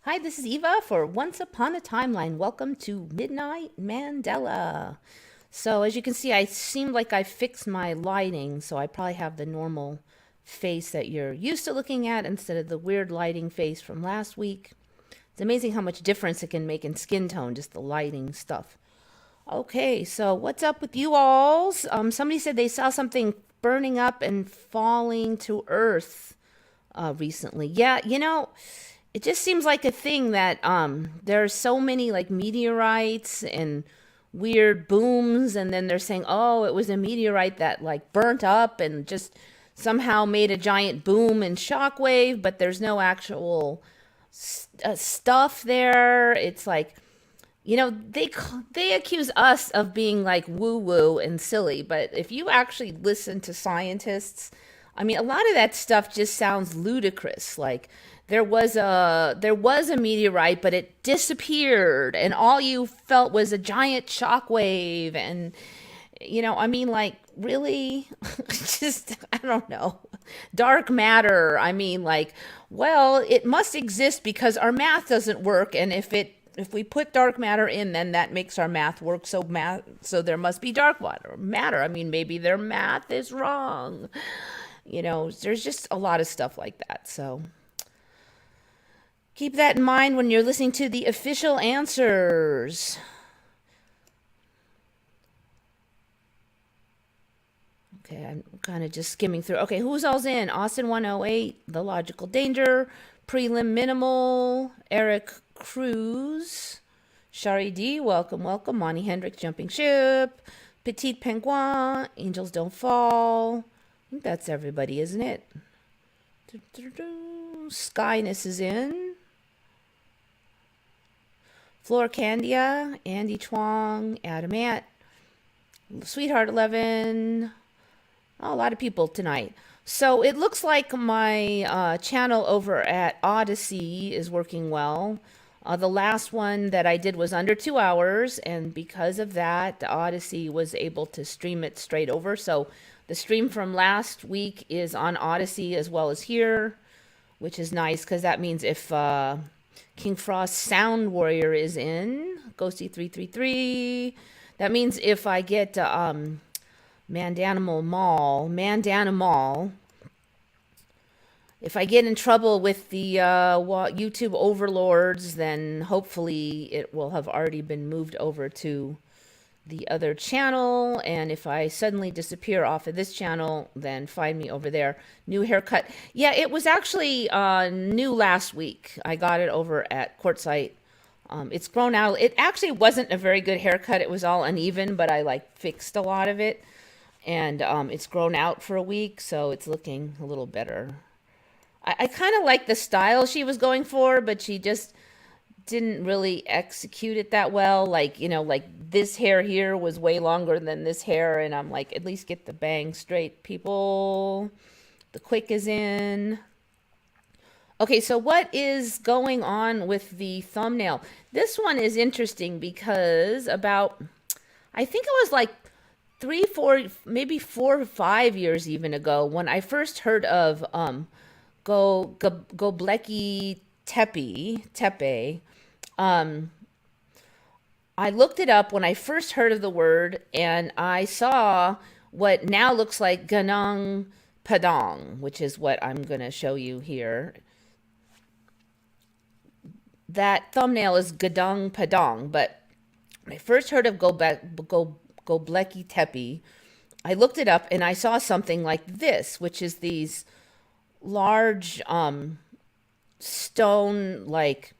Hi, this is Eva for Once Upon a Timeline. Welcome to Midnight Mandela. So, as you can see, I seem like I fixed my lighting, so I probably have the normal face that you're used to looking at instead of the weird lighting face from last week. It's amazing how much difference it can make in skin tone, just the lighting stuff. Okay, so what's up with you alls? Somebody said they saw something burning up and falling to Earth recently. Yeah, it just seems like a thing that there are so many like meteorites and weird booms, and then they're saying, oh, it was a meteorite that like burnt up and just somehow made a giant boom and shockwave, but there's no actual stuff there. It's like, they accuse us of being like woo woo and silly, but if you actually listen to scientists, I mean, a lot of that stuff just sounds ludicrous. Like there was a meteorite, but it disappeared, and all you felt was a giant shock wave. And I mean, like, really, just I don't know. Dark matter. I mean, like, well, it must exist because our math doesn't work, and if we put dark matter in, then that makes our math work. So there must be dark matter. I mean, maybe their math is wrong. There's just a lot of stuff like that. So keep that in mind when you're listening to the official answers. Okay, I'm kind of just skimming through. Okay, who's all's in? Austin 108, The Logical Danger, Prelim Minimal, Eric Cruz, Shari D, welcome, welcome. Monty Hendricks, Jumping Ship, Petite Penguin, Angels Don't Fall. I think that's everybody, isn't it? Skyness is in. Flor Candia, Andy Chuang, Adamant, Sweetheart 11. Oh, a lot of people tonight. So it looks like my channel over at Odyssey is working well. The last one that I did was under 2 hours, and because of that, the Odyssey was able to stream it straight over. So the stream from last week is on Odyssey as well as here, which is nice because that means if King Frost Sound Warrior is in, Ghosty 333, that means if I get Mandana Mall, if I get in trouble with the YouTube overlords, then hopefully it will have already been moved over to the other channel. And if I suddenly disappear off of this channel, then find me over there. New haircut. Yeah, it was actually new last week. I got it over at Quartzite. It's grown out. It actually wasn't a very good haircut. It was all uneven, but I like fixed a lot of it. And it's grown out for a week, so it's looking a little better. I kind of like the style she was going for, but she just didn't really execute it that well. Like, like this hair here was way longer than this hair, and I'm like, at least get the bang straight, people. The quick is in. Okay, so what is going on with the thumbnail? This one is interesting because I think it was like 3, 4, maybe 4 or 5 years even ago when I first heard of Göbekli Tepe. I looked it up when I first heard of the word, and I saw what now looks like gunung padang, which is what I'm going to show you here. That thumbnail is Gadung Padang, but when I first heard of Göbekli Tepe, I looked it up and I saw something like this, which is these large stone like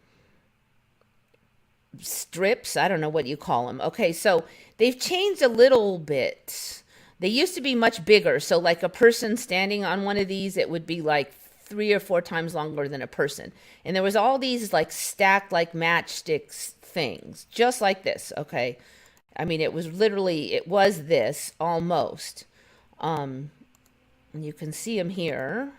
strips. I don't know what you call them. Okay, so they've changed a little bit. They used to be much bigger. So like a person standing on one of these, it would be like 3 or 4 times longer than a person. And there was all these like stacked like matchsticks things, just like this. Okay. I mean, it was this almost. And you can see them here.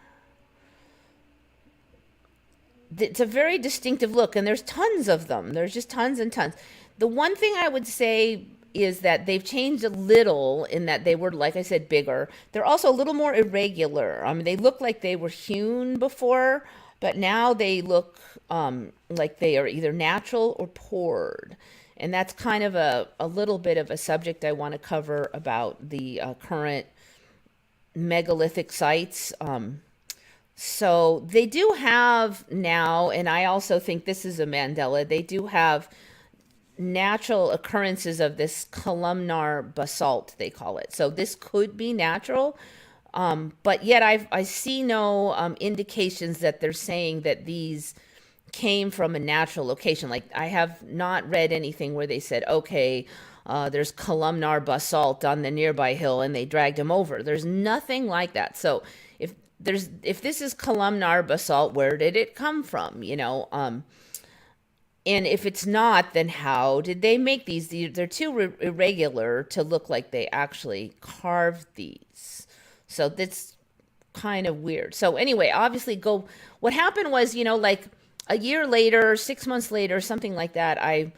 It's a very distinctive look, and there's tons of them. There's just tons and tons. The one thing I would say is that they've changed a little in that they were, like I said, bigger. They're also a little more irregular. I mean, they look like they were hewn before, but now they look like they are either natural or poured. And that's kind of a little bit of a subject I want to cover about the current megalithic sites. So they do have now, and I also think this is a Mandela, they do have natural occurrences of this columnar basalt, they call it. So this could be natural, but yet I see no indications that they're saying that these came from a natural location. Like I have not read anything where they said, okay, there's columnar basalt on the nearby hill and they dragged him over. There's nothing like that. So if this is columnar basalt, where did it come from? And if it's not, then how did they make these? They're too irregular to look like they actually carved these. So that's kind of weird. So anyway, obviously what happened was, like a year later, 6 months later, something like that, I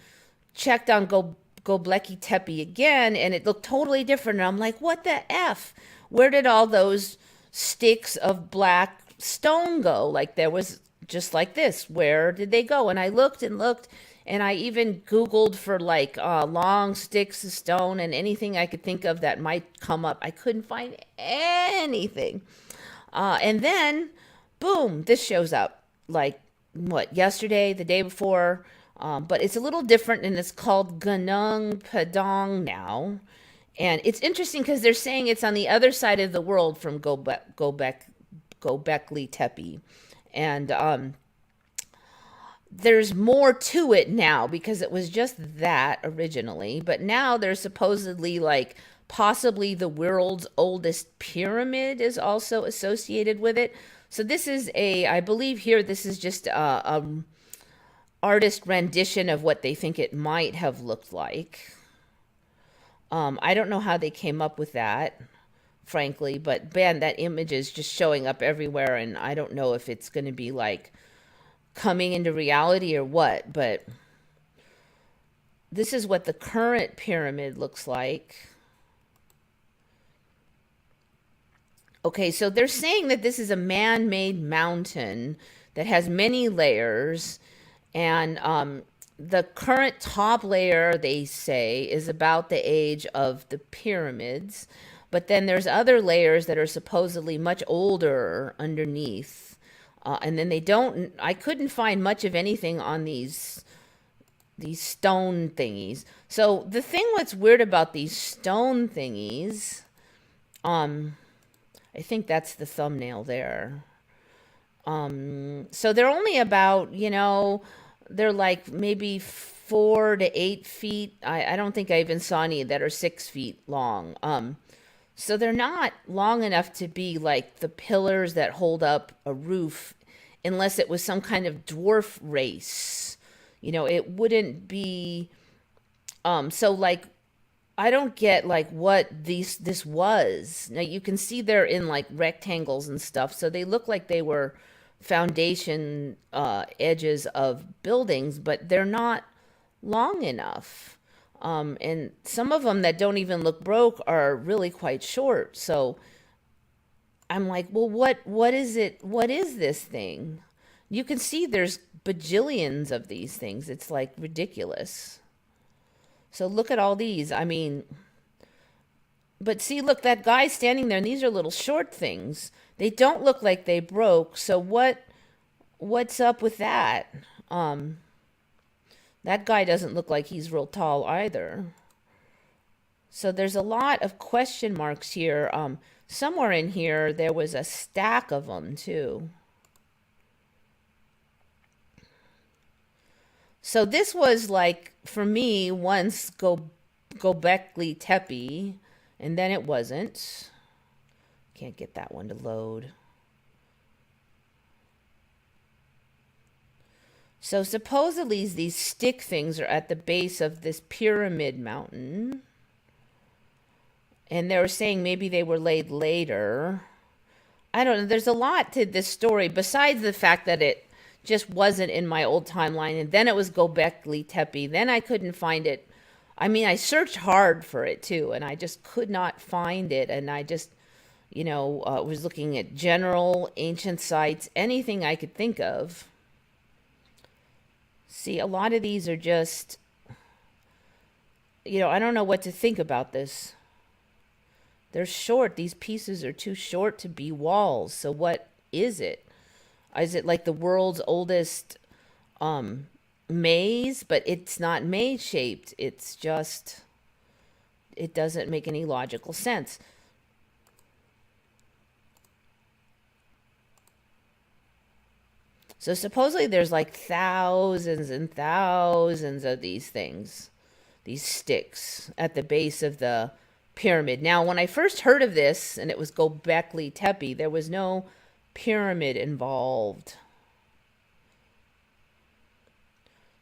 checked on Göbekli Tepe again, and it looked totally different. And I'm like, what the F? Where did all those sticks of black stone go? Like there was just like this. Where did they go? And I looked and looked, and I even Googled for like long sticks of stone and anything I could think of that might come up. I couldn't find anything. And then, boom, this shows up. Like, yesterday, the day before. But it's a little different, and it's called gunung padang now. And it's interesting because they're saying it's on the other side of the world from Göbekli Tepe. And there's more to it now because it was just that originally. But now there's supposedly like possibly the world's oldest pyramid is also associated with it. So this is I believe here, this is just a artist rendition of what they think it might have looked like. I don't know how they came up with that, frankly, but man, that image is just showing up everywhere, and I don't know if it's going to be like coming into reality or what, but this is what the current pyramid looks like. Okay, so they're saying that this is a man-made mountain that has many layers, and the current top layer, they say, is about the age of the pyramids. But then there's other layers that are supposedly much older underneath. And then I couldn't find much of anything on these stone thingies. So the thing what's weird about these stone thingies, I think that's the thumbnail there. So they're only about, they're like maybe 4 to 8 feet. I don't think I even saw any that are 6 feet long. So they're not long enough to be like the pillars that hold up a roof unless it was some kind of dwarf race. It wouldn't be, so like, I don't get like what this was. Now you can see they're in like rectangles and stuff. So they look like they were foundation edges of buildings, but they're not long enough. And some of them that don't even look broke are really quite short. So I'm like, well, what is it? What is this thing? You can see there's bajillions of these things. It's like ridiculous. So look at all these. I mean, but see, look, that guy standing there, and these are little short things. They don't look like they broke. So what's up with that? That guy doesn't look like he's real tall either. So there's a lot of question marks here. Somewhere in here, there was a stack of them too. So this was like, for me, once Göbekli Tepe, and then it wasn't. Can't get that one to load. So supposedly these stick things are at the base of this pyramid mountain. And they were saying maybe they were laid later. I don't know. There's a lot to this story besides the fact that it just wasn't in my old timeline. And then it was Göbekli Tepe. Then I couldn't find it. I mean, I searched hard for it too, and I just could not find it. And I just, Was looking at general ancient sites, anything I could think of. See, a lot of these are just, I don't know what to think about this. They're short. These pieces are too short to be walls. So what is it? Is it like the world's oldest maze? But it's not maze shaped. It's just, it doesn't make any logical sense. So supposedly there's like thousands and thousands of these things, these sticks at the base of the pyramid. Now, when I first heard of this, and it was Göbekli Tepe, there was no pyramid involved.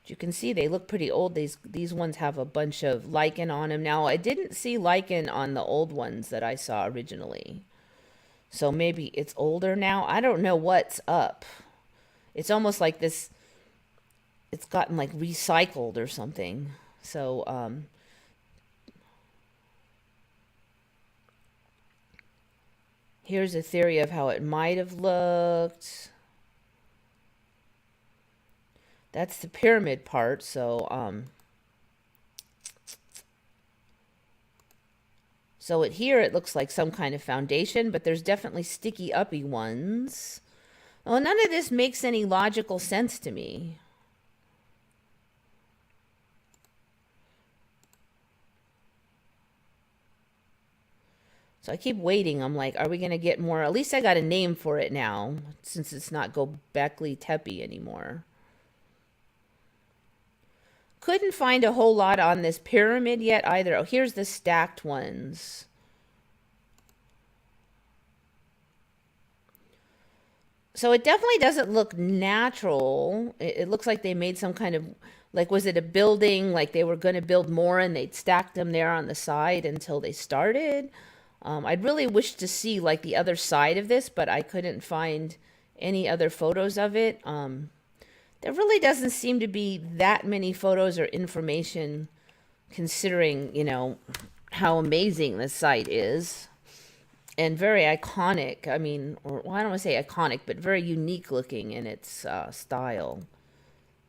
You can see they look pretty old. These ones have a bunch of lichen on them. Now, I didn't see lichen on the old ones that I saw originally. So maybe it's older now. I don't know what's up. It's almost like this, it's gotten like recycled or something. So, here's a theory of how it might have looked. That's the pyramid part. So, here it looks like some kind of foundation, but there's definitely sticky uppy ones. Well, none of this makes any logical sense to me. So I keep waiting. I'm like, are we going to get more? At least I got a name for it now, since it's not Göbekli Tepe anymore. Couldn't find a whole lot on this pyramid yet either. Oh, here's the stacked ones. So it definitely doesn't look natural. It looks like they made some kind of, like, was it a building? Like they were going to build more and they'd stacked them there on the side until they started. I'd really wish to see like the other side of this, but I couldn't find any other photos of it. There really doesn't seem to be that many photos or information considering, how amazing this site is. And very iconic. I mean, I don't want to say iconic, but very unique looking in its style.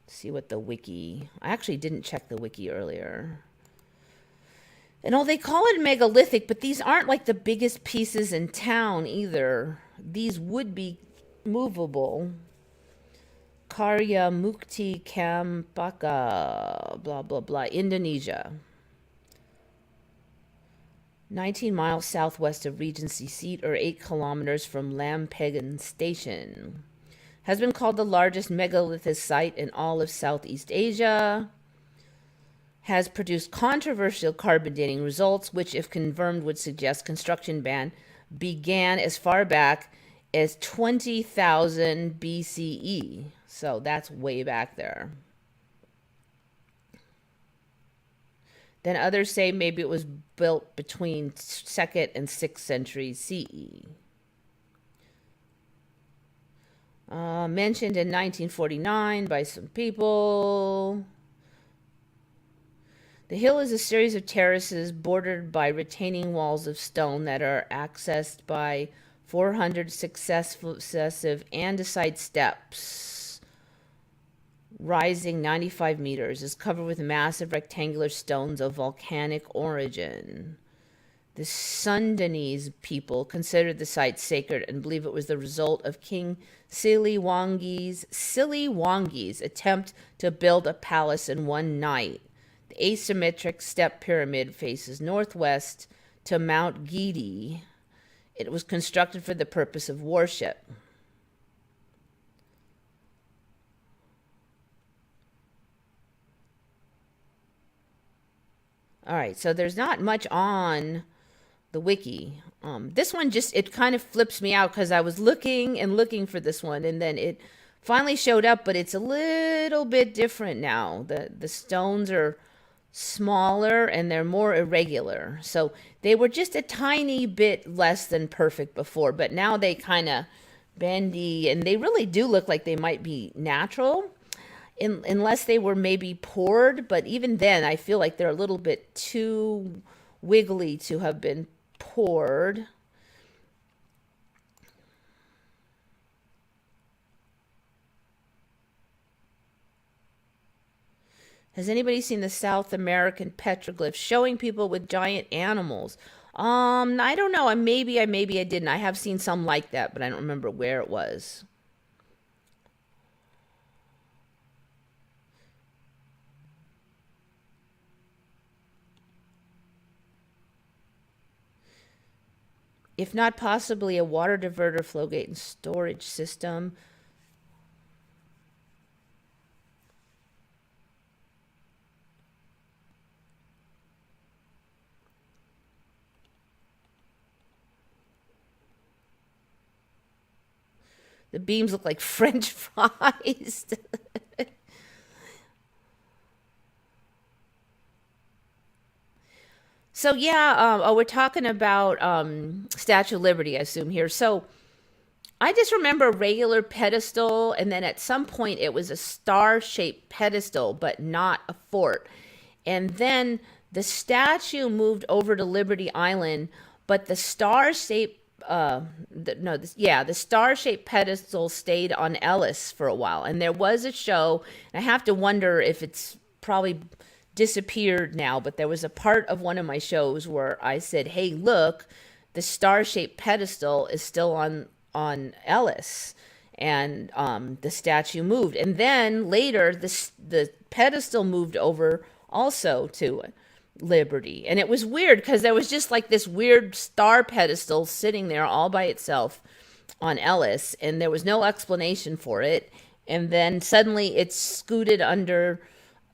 Let's see what the wiki. I actually didn't check the wiki earlier. And they call it megalithic, but these aren't like the biggest pieces in town either. These would be movable. Karya Mukti Kampaka, blah, blah, blah, Indonesia. 19 miles southwest of Regency Seat, or 8 kilometers from Lampegan Station. Has been called the largest megalithic site in all of Southeast Asia. Has produced controversial carbon dating results, which, if confirmed, would suggest construction ban began as far back as 20,000 BCE. So that's way back there. Then others say maybe it was built between 2nd and 6th century CE. Mentioned in 1949 by some people. The hill is a series of terraces bordered by retaining walls of stone that are accessed by 400 successive andesite steps, rising 95 meters, is covered with massive rectangular stones of volcanic origin. The Sundanese people considered the site sacred and believe it was the result of King Siliwangi's attempt to build a palace in one night. The asymmetric step pyramid faces northwest to Mount Gidi. It was constructed for the purpose of worship. All right, so there's not much on the wiki. This one it kind of flips me out because I was looking and looking for this one, and then it finally showed up, but it's a little bit different now. The stones are smaller and they're more irregular. So they were just a tiny bit less than perfect before, but now they kind of bendy, and they really do look like they might be natural. Unless they were maybe poured, but even then I feel like they're a little bit too wiggly to have been poured. Has anybody seen the South American petroglyph showing people with giant animals? I don't know. Maybe I didn't. I have seen some like that, but I don't remember where it was. If not possibly a water diverter, flow gate, and storage system. The beams look like French fries. So yeah, we're talking about Statue of Liberty, I assume here. So I just remember a regular pedestal, and then at some point it was a star-shaped pedestal, but not a fort. And then the statue moved over to Liberty Island, but the star-shaped the star-shaped pedestal stayed on Ellis for a while. And there was a show, and I have to wonder if it's probably disappeared now, but there was a part of one of my shows where I said, "Hey, look, the star-shaped pedestal is still on Ellis," and the statue moved. And then later, the pedestal moved over also to Liberty, and it was weird because there was just like this weird star pedestal sitting there all by itself on Ellis, and there was no explanation for it. And then suddenly, it's scooted under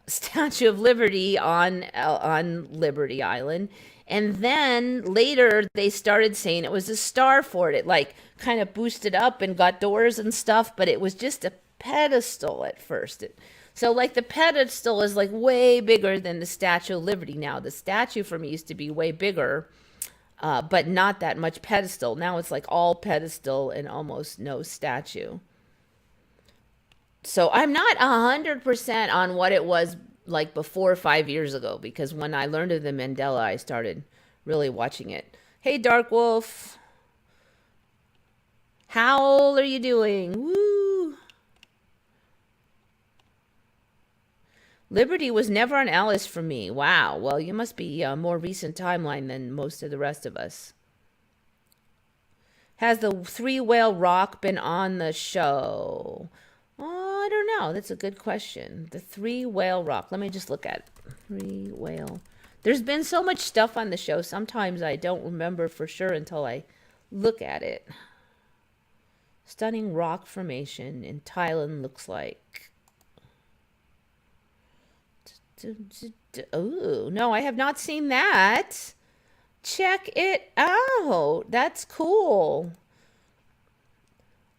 Statue of Liberty on Liberty Island. And then later they started saying it was a star fort. It like kind of boosted up and got doors and stuff, but it was just a pedestal at first. So like the pedestal is like way bigger than the Statue of Liberty now. The statue for me used to be way bigger, but not that much pedestal. Now it's like all pedestal and almost no statue. So I'm not 100% on what it was like before 5 years ago, because when I learned of the Mandela, I started really watching it. Hey, Dark Wolf. How are you doing? Woo! Liberty was never on Alice for me. Wow. Well, you must be a more recent timeline than most of the rest of us. Has the three whale rock been on the show? Oh, I don't know. That's a good question. The three whale rock. Let me just look at it. Three whale. There's been so much stuff on the show. Sometimes I don't remember for sure until I look at it. Stunning rock formation in Thailand looks like. Oh, no, I have not seen that. Check it out. That's cool.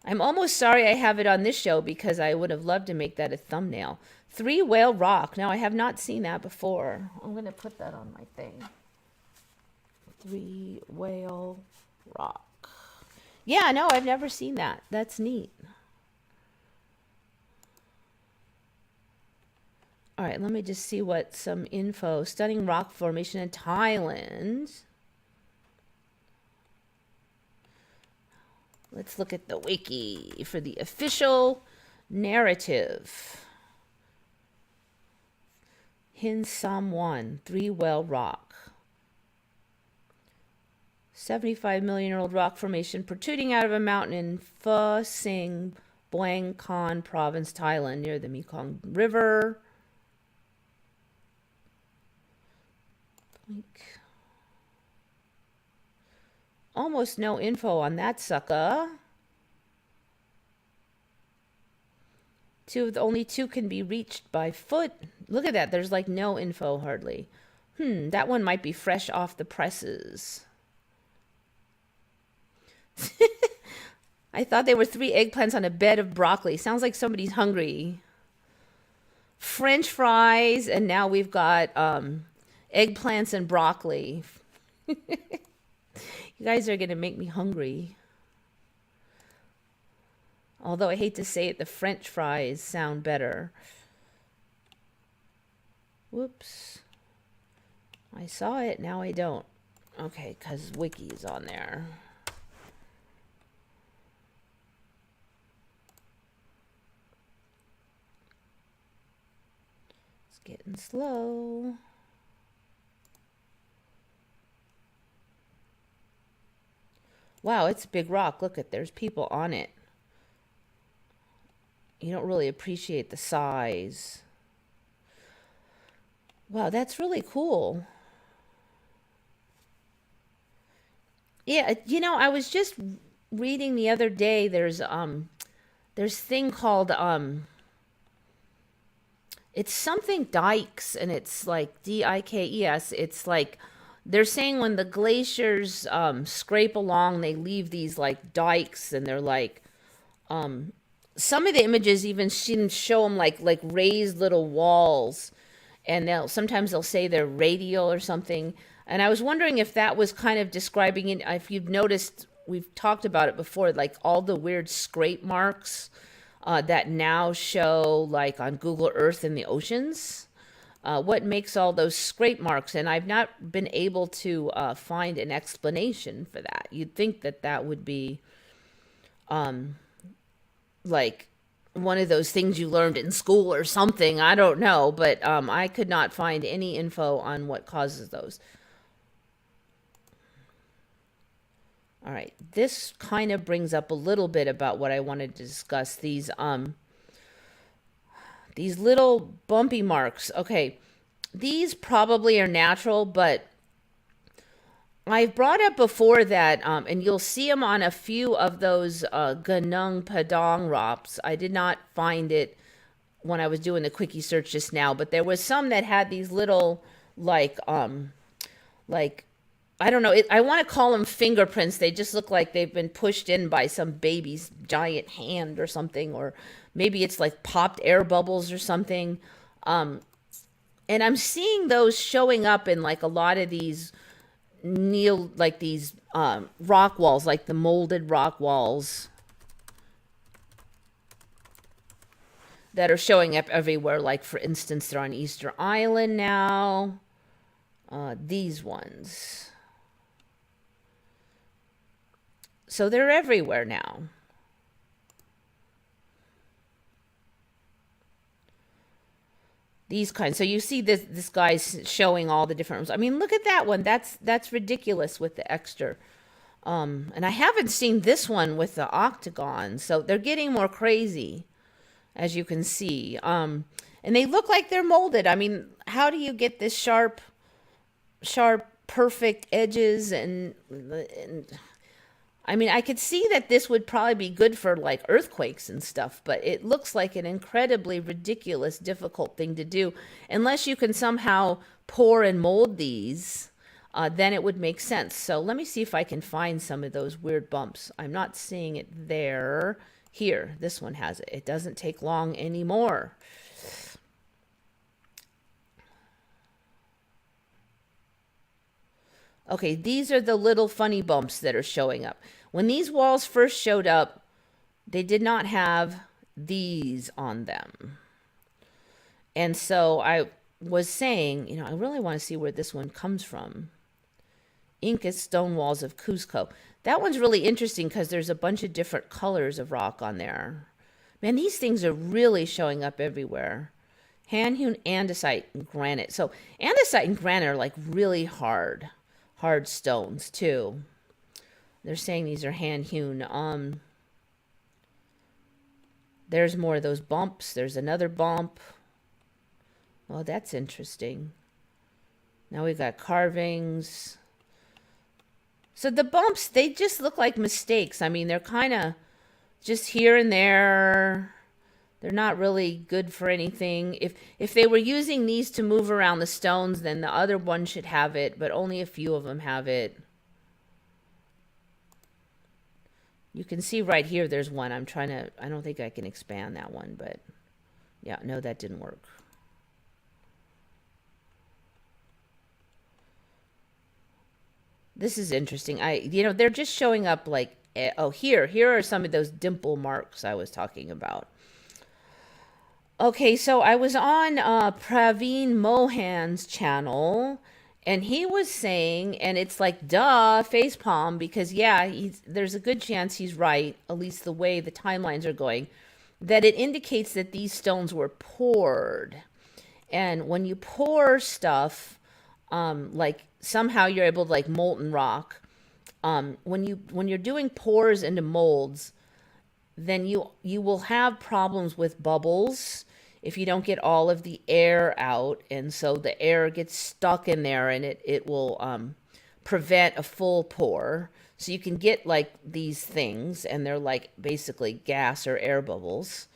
I'm almost sorry I have it on this show because I would have loved to make that a thumbnail. Three whale rock. Now, I have not seen that before. I'm going to put that on my thing. Three whale rock. Yeah, no, I've never seen that. That's neat. All right, let me just see what some info. Stunning rock formation in Thailand. Let's look at the wiki for the official narrative. Hin Sam 1, Three Whale Rock. 75-million-year-old rock formation protruding out of a mountain in Pho Sing, Buang Kon Province, Thailand, near the Mekong River. Almost no info on that sucker. Only two can be reached by foot. Look at that. There's like no info hardly. That one might be fresh off the presses. I thought they were 3 eggplants on a bed of broccoli. Sounds like somebody's hungry. French fries, and now we've got eggplants and broccoli. You guys are going to make me hungry. Although I hate to say it, the French fries sound better. Whoops. I saw it, now I don't. Okay, because Wiki is on there. Let's Getting slow. Wow, it's a big rock. Look at, there's people on it. You don't really appreciate the size. Wow, that's really cool. Yeah, you know, I was just reading the other day, there's thing called it's something dikes, and it's like Dikes. It's like they're saying when the glaciers scrape along, they leave these like dikes, and they're like some of the images even seem to show them like raised little walls, and they'll say they're radial or something. And I was wondering if that was kind of describing it. If you've noticed, we've talked about it before, like all the weird scrape marks that now show like on Google Earth in the oceans. What makes all those scrape marks? And I've not been able to find an explanation for that. You'd think that that would be like one of those things you learned in school or something. I don't know, but I could not find any info on what causes those. All right, this kind of brings up a little bit about what I wanted to discuss. These little bumpy marks. Okay, these probably are natural, but I've brought up before that, and you'll see them on a few of those gunung padang rocks. I did not find it when I was doing the quickie search just now, but there was some that had these little like I don't know. I want to call them fingerprints. They just look like they've been pushed in by some baby's giant hand or something, or maybe it's like popped air bubbles or something. And I'm seeing those showing up in like a lot of these these rock walls, like the molded rock walls that are showing up everywhere. Like for instance, they're on Easter Island now. These ones. So they're everywhere now. These kinds. So you see this guy's showing all the different ones. I mean, look at that one. That's ridiculous with the extra. And I haven't seen this one with the octagon. So they're getting more crazy, as you can see. And they look like they're molded. I mean, how do you get this sharp, perfect edges and I mean, I could see that this would probably be good for like earthquakes and stuff, but it looks like an incredibly ridiculous, difficult thing to do. Unless you can somehow pour and mold these, then it would make sense. So let me see if I can find some of those weird bumps. I'm not seeing it there. Here, this one has it. It doesn't take long anymore. Okay, these are the little funny bumps that are showing up. When these walls first showed up, they did not have these on them. And so I was saying, you know, I really want to see where this one comes from. Incas stone walls of Cusco. That one's really interesting because there's a bunch of different colors of rock on there. Man, these things are really showing up everywhere. Hand-hewn andesite and granite. So andesite and granite are like really hard stones too. They're saying these are hand-hewn. There's more of those bumps. There's another bump. Well, that's interesting. Now we've got carvings. So the bumps, they just look like mistakes. I mean, they're kind of just here and there. They're not really good for anything. If they were using these to move around the stones, then the other one should have it, but only a few of them have it. You can see right here there's one. I don't think I can expand that one, but yeah, no, that didn't work. This is interesting. They're just showing up like, oh, here are some of those dimple marks I was talking about. Okay, so I was on Praveen Mohan's channel, and he was saying, and it's like, duh, facepalm, because yeah, there's a good chance he's right, at least the way the timelines are going, that it indicates that these stones were poured. And when you pour stuff, like somehow you're able to, like molten rock, when you're doing pours into molds, then you will have problems with bubbles if you don't get all of the air out, and so the air gets stuck in there, and it will prevent a full pour. So you can get like these things, and they're like basically gas or air bubbles.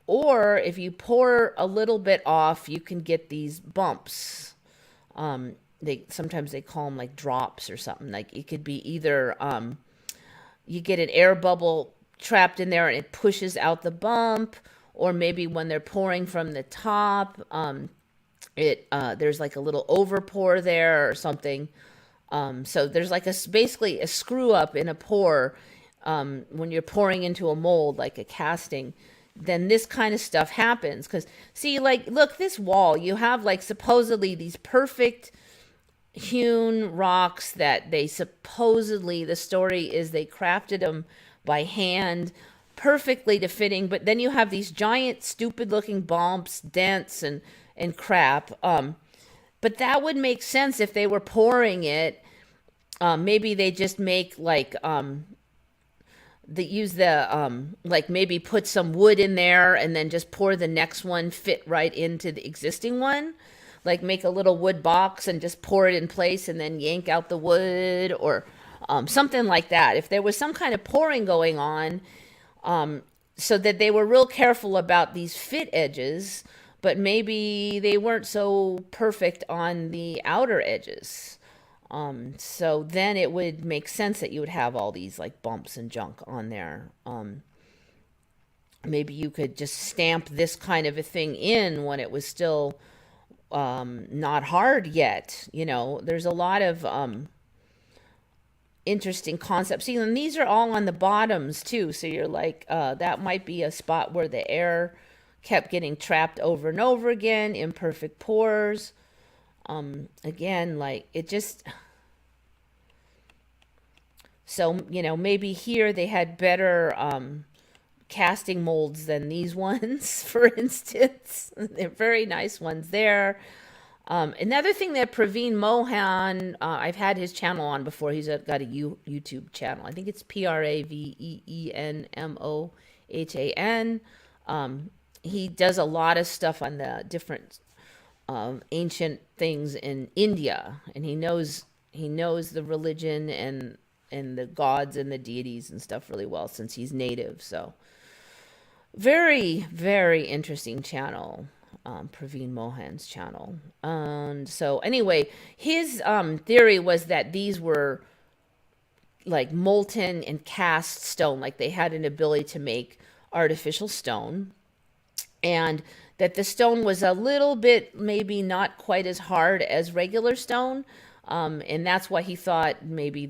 Or if you pour a little bit off, you can get these bumps. They sometimes they call them like drops or something. Like it could be either you get an air bubble trapped in there and it pushes out the bump, or maybe when they're pouring from the top, there's like a little overpour there or something. So there's like basically a screw up in a pour when you're pouring into a mold, like a casting. Then this kind of stuff happens because see, like, look, this wall, you have like supposedly these perfect hewn rocks that they supposedly, the story is they crafted them by hand perfectly to fitting, but then you have these giant stupid looking bumps, dents, and crap. But that would make sense if they were pouring it. Maybe they just make like they use the like maybe put some wood in there and then just pour the next one fit right into the existing one, like make a little wood box and just pour it in place and then yank out the wood, or something like that. If there was some kind of pouring going on, so that they were real careful about these fit edges, but maybe they weren't so perfect on the outer edges. So then it would make sense that you would have all these like bumps and junk on there. Maybe you could just stamp this kind of a thing in when it was still not hard yet. You know, there's a lot of interesting concepts. See, and these are all on the bottoms too. So you're like, that might be a spot where the air kept getting trapped over and over again, imperfect pores. Again, like it just, so, you know, maybe here they had better casting molds than these ones, for instance. They're very nice ones there. Another thing that Praveen Mohan, I've had his channel on before. He's got a YouTube channel. I think it's PRAVEENMOHAN. He does a lot of stuff on the different ancient things in India, and he knows the religion and the gods and the deities and stuff really well since he's native. So very, very interesting channel, Praveen Mohan's channel. And so anyway, his theory was that these were like molten and cast stone, like they had an ability to make artificial stone, and that the stone was a little bit maybe not quite as hard as regular stone. And that's why he thought maybe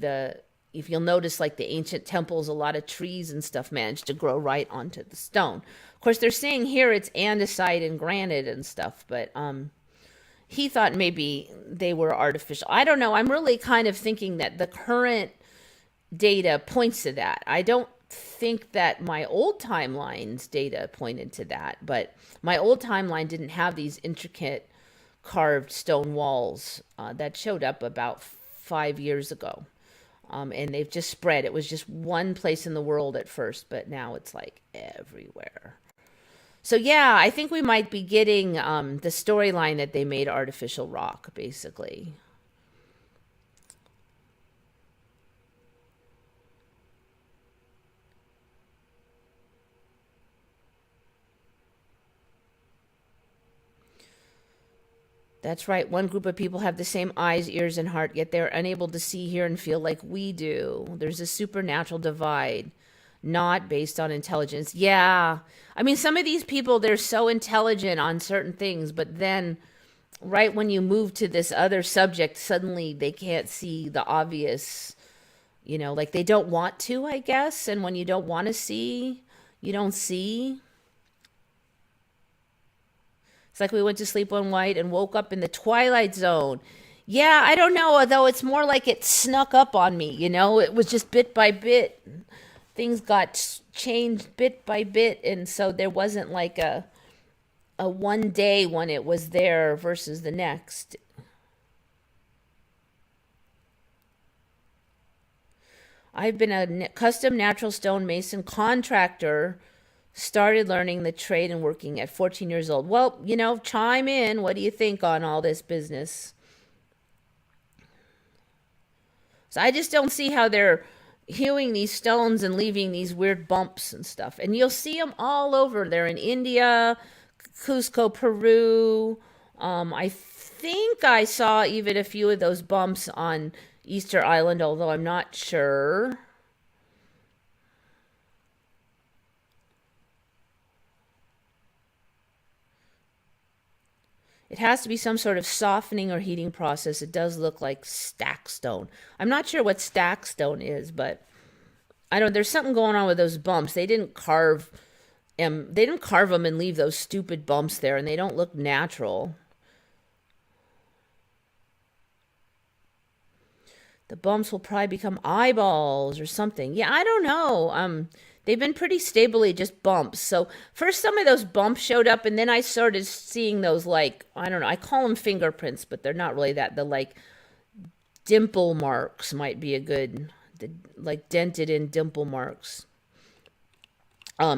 if you'll notice, like the ancient temples, a lot of trees and stuff managed to grow right onto the stone. Of course, they're saying here it's andesite and granite and stuff, but he thought maybe they were artificial. I don't know. I'm really kind of thinking that the current data points to that. I don't think that my old timeline's data pointed to that, but my old timeline didn't have these intricate carved stone walls that showed up about 5 years ago. And they've just spread. It was just one place in the world at first, but now it's like everywhere. So yeah, I think we might be getting the storyline that they made artificial rock, basically. That's right. One group of people have the same eyes, ears, and heart, yet they're unable to see, hear, and feel like we do. There's a supernatural divide, not based on intelligence. Yeah. I mean, some of these people, they're so intelligent on certain things, but then right when you move to this other subject, suddenly they can't see the obvious, like they don't want to, I guess. And when you don't want to see, you don't see. It's like we went to sleep one night and woke up in the twilight zone. Yeah, I don't know, though it's more like it snuck up on me, It was just bit by bit. Things got changed bit by bit, and so there wasn't like a a one day when it was there versus the next. I've been a custom natural stone mason contractor. Started learning the trade and working at 14 years old. Well, chime in. What do you think on all this business? So I just don't see how they're hewing these stones and leaving these weird bumps and stuff. And you'll see them all over. They're in India, Cusco, Peru. I think I saw even a few of those bumps on Easter Island, although I'm not sure. It has to be some sort of softening or heating process. It does look like stack stone. I'm not sure what stack stone is, but I don't. There's something going on with those bumps. They didn't carve them. They didn't carve them and leave those stupid bumps there, and they don't look natural. The bumps will probably become eyeballs or something. Yeah, I don't know. They've been pretty stably just bumps. So first some of those bumps showed up, and then I started seeing those, like, I don't know, I call them fingerprints, but they're not really that. The like dimple marks might be a good, like dented in dimple marks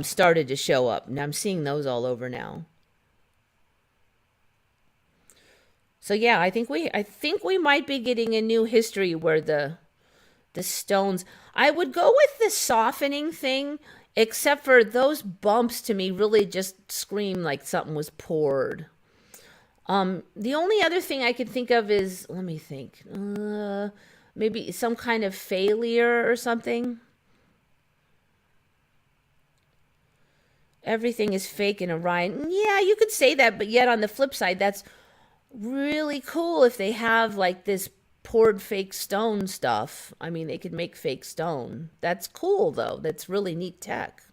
started to show up. And I'm seeing those all over now. So yeah, I think we might be getting a new history where the stones. I would go with the softening thing, except for those bumps to me really just scream like something was poured. The only other thing I could think of is, let me think, maybe some kind of failure or something. Everything is fake and awry. Yeah, you could say that, but yet on the flip side, that's really cool if they have like this poured fake stone stuff. I mean, they could make fake stone. That's cool though. That's really neat tech.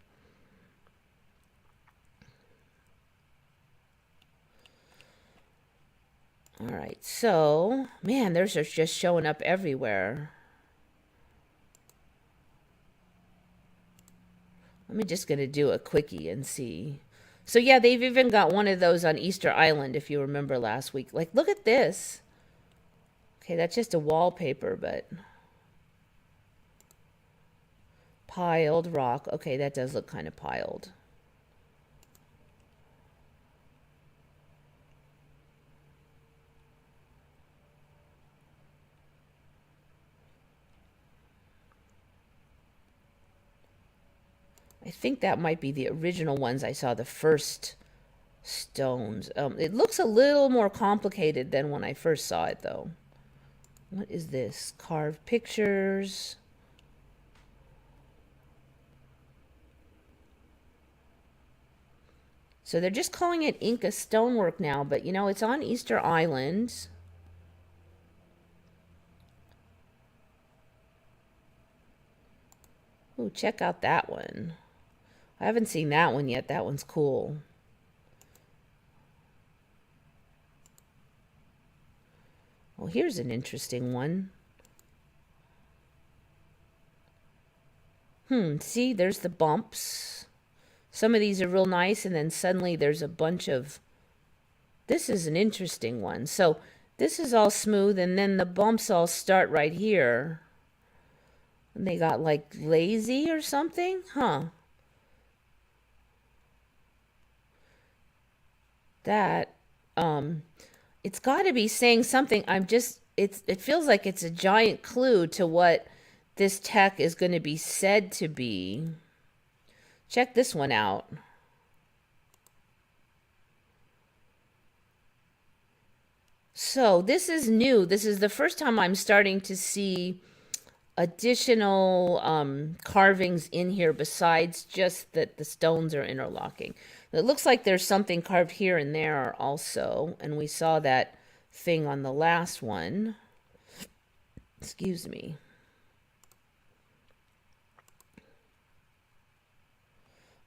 All right, so man, they're just showing up everywhere. I'm just gonna do a quickie and see. So yeah, they've even got one of those on Easter Island, if you remember last week. Like, look at this. Okay, that's just a wallpaper, but piled rock. Okay, that does look kind of piled. I think that might be the original ones I saw, the first stones. It looks a little more complicated than when I first saw it, though. What is this? Carved pictures. So they're just calling it Inca stonework now, but it's on Easter Island. Ooh, check out that one. I haven't seen that one yet. That one's cool. Well, here's an interesting one. See, there's the bumps. Some of these are real nice, and then suddenly there's a bunch of... This is an interesting one. So this is all smooth, and then the bumps all start right here. And they got like lazy or something? Huh. That, it's got to be saying something. It feels like it's a giant clue to what this tech is going to be said to be. Check this one out. So this is new. This is the first time I'm starting to see additional carvings in here besides just that the stones are interlocking. It looks like there's something carved here and there also, and we saw that thing on the last one. Excuse me.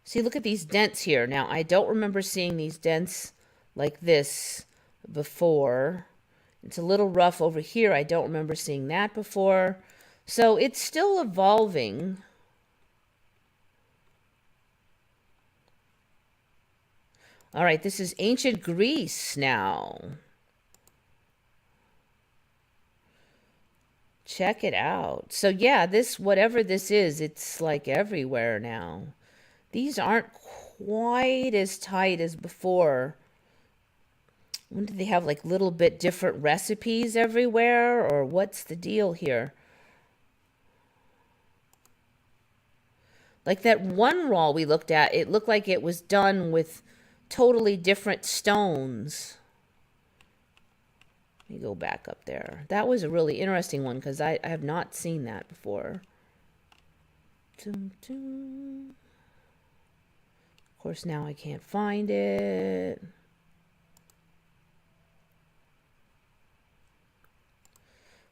See, look at these dents here. Now, I don't remember seeing these dents like this before. It's a little rough over here. I don't remember seeing that before. So it's still evolving. All right, this is ancient Greece now. Check it out. So yeah, this, whatever this is, it's like everywhere now. These aren't quite as tight as before. When do they have like little bit different recipes everywhere, or what's the deal here? Like that one wall we looked at, it looked like it was done with totally different stones. Let me go back up there. That was a really interesting one because I have not seen that before. Dun, dun. Of course, now I can't find it.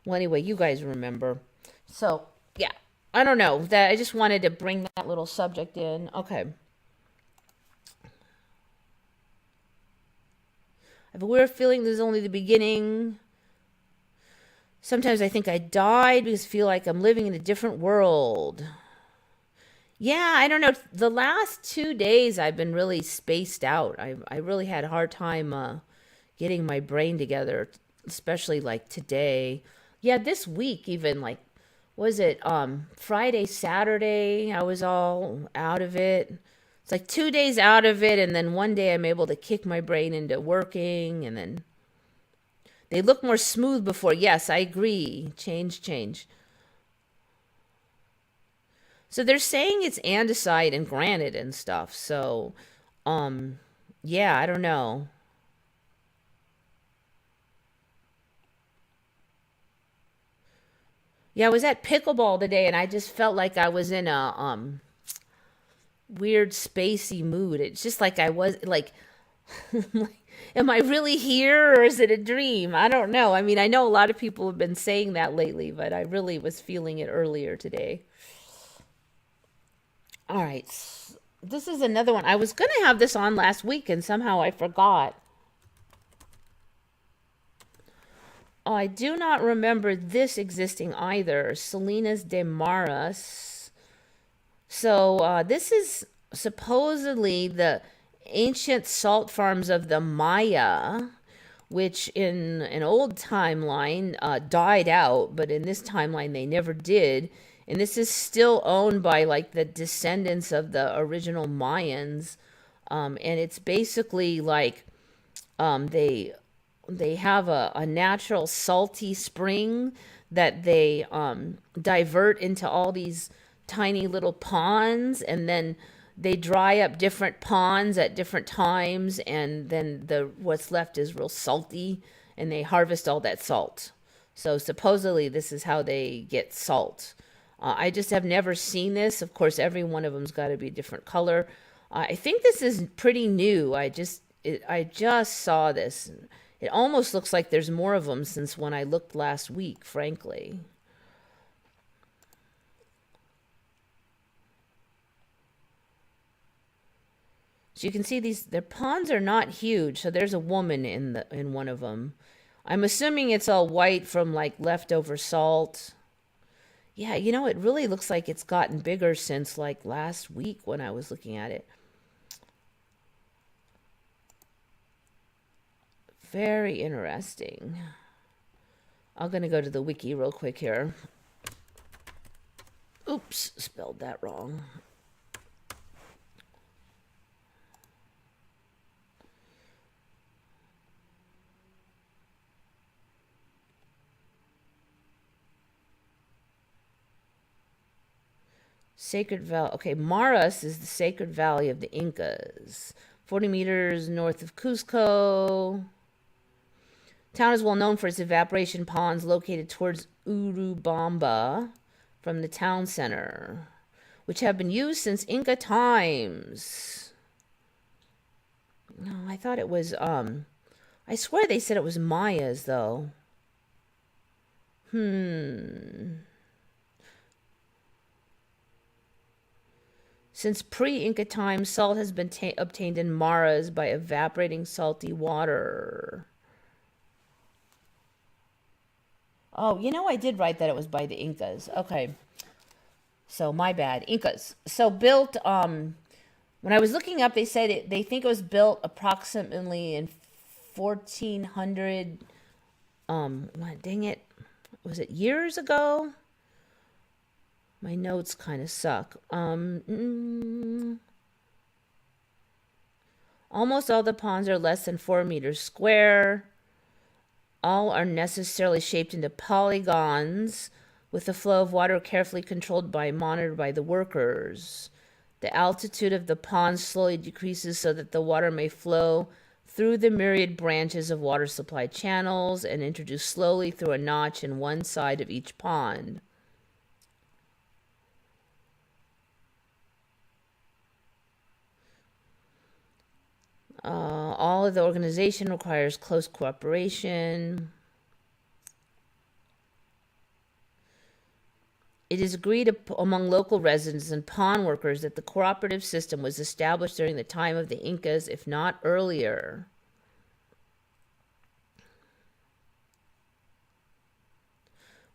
Well, anyway, you guys remember. So, yeah. I don't know. That I just wanted to bring that little subject in. Okay. I have a weird feeling this is only the beginning. Sometimes I think I died because I feel like I'm living in a different world. Yeah, I don't know. The last 2 days I've been really spaced out. I really had a hard time getting my brain together, especially like today. Yeah, this week even, like, was it Friday, Saturday, I was all out of it. It's like 2 days out of it, and then one day I'm able to kick my brain into working, and then they look more smooth before. Yes, I agree. Change. So they're saying it's andesite and granite and stuff. So, yeah, I don't know. Yeah, I was at pickleball today, and I just felt like I was in a weird spacey mood. It's just like I was like, am I really here or is it a dream? I don't know. I mean, I know a lot of people have been saying that lately, but I really was feeling it earlier today. All right. This is another one. I was going to have this on last week and somehow I forgot. Oh, I do not remember this existing either. Salinas de Maras. So this is supposedly the ancient salt farms of the Maya, which in an old timeline died out, but in this timeline they never did. And this is still owned by like the descendants of the original Mayans. And it's basically like they have a natural salty spring that they divert into all these tiny little ponds, and then they dry up different ponds at different times, and then the what's left is real salty, and they harvest all that salt. So supposedly this is how they get salt. I just have never seen this. Of course, every one of them's got to be a different color. I think this is pretty new. I just saw this. It almost looks like there's more of them since when I looked last week, frankly. So you can see their ponds are not huge. So there's a woman in one of them. I'm assuming it's all white from like leftover salt. Yeah, it really looks like it's gotten bigger since like last week when I was looking at it. Very interesting. I'm going to go to the wiki real quick here. Oops, spelled that wrong. Sacred Valley. Okay, Maras is the sacred valley of the Incas. 40 meters north of Cusco. Town is well known for its evaporation ponds located towards Urubamba from the town center, which have been used since Inca times. No, I thought it was, I swear they said it was Mayas, though. Since pre-Inca times, salt has been obtained in maras by evaporating salty water. Oh, I did write that it was by the Incas. Okay. So my bad. Incas. So built When I was looking up, they said they think it was built approximately in 1400. Dang it, was it years ago? My notes kind of suck. Almost all the ponds are less than 4 meters square. All are necessarily shaped into polygons, with the flow of water carefully controlled by monitored by the workers. The altitude of the pond slowly decreases so that the water may flow through the myriad branches of water supply channels and introduce slowly through a notch in one side of each pond. All of the organization requires close cooperation. It is agreed among local residents and pond workers that the cooperative system was established during the time of the Incas, if not earlier.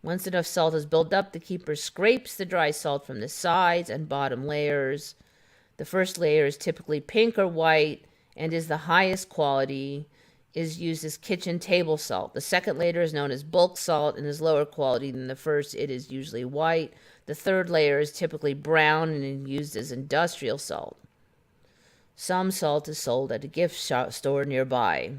Once enough salt is built up, the keeper scrapes the dry salt from the sides and bottom layers. The first layer is typically pink or white and is the highest quality, is used as kitchen table salt. The second layer is known as bulk salt and is lower quality than the first. It is usually white. The third layer is typically brown and is used as industrial salt. Some salt is sold at a gift store nearby.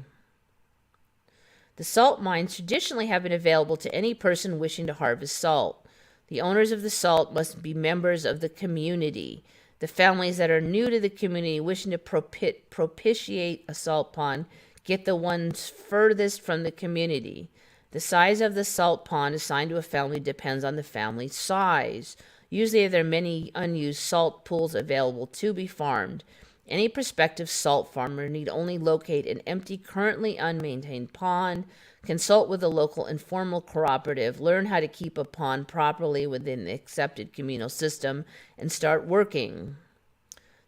The salt mines traditionally have been available to any person wishing to harvest salt. The owners of the salt must be members of the community. The families that are new to the community wishing to propitiate a salt pond get the ones furthest from the community. The size of the salt pond assigned to a family depends on the family size. Usually there are many unused salt pools available to be farmed. Any prospective salt farmer need only locate an empty, currently unmaintained pond, consult with a local informal cooperative, learn how to keep a pond properly within the accepted communal system, and start working.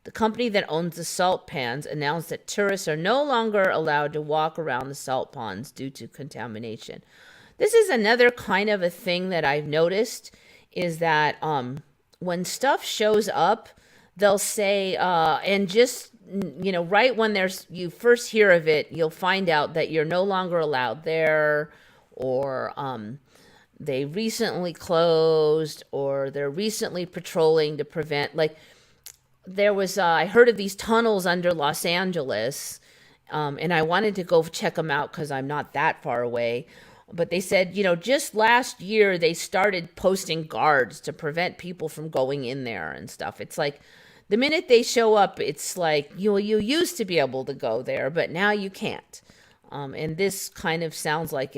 The company that owns the salt pans announced that tourists are no longer allowed to walk around the salt ponds due to contamination. This is another kind of a thing that I've noticed, is that when stuff shows up, they'll say, and just, right when you first hear of it, you'll find out that you're no longer allowed there, or they recently closed, or they're recently patrolling to prevent, there was, I heard of these tunnels under Los Angeles, and I wanted to go check them out because I'm not that far away. But they said, just last year they started posting guards to prevent people from going in there and stuff. It's like, the minute they show up, it's like, you used to be able to go there, but now you can't. And this kind of sounds like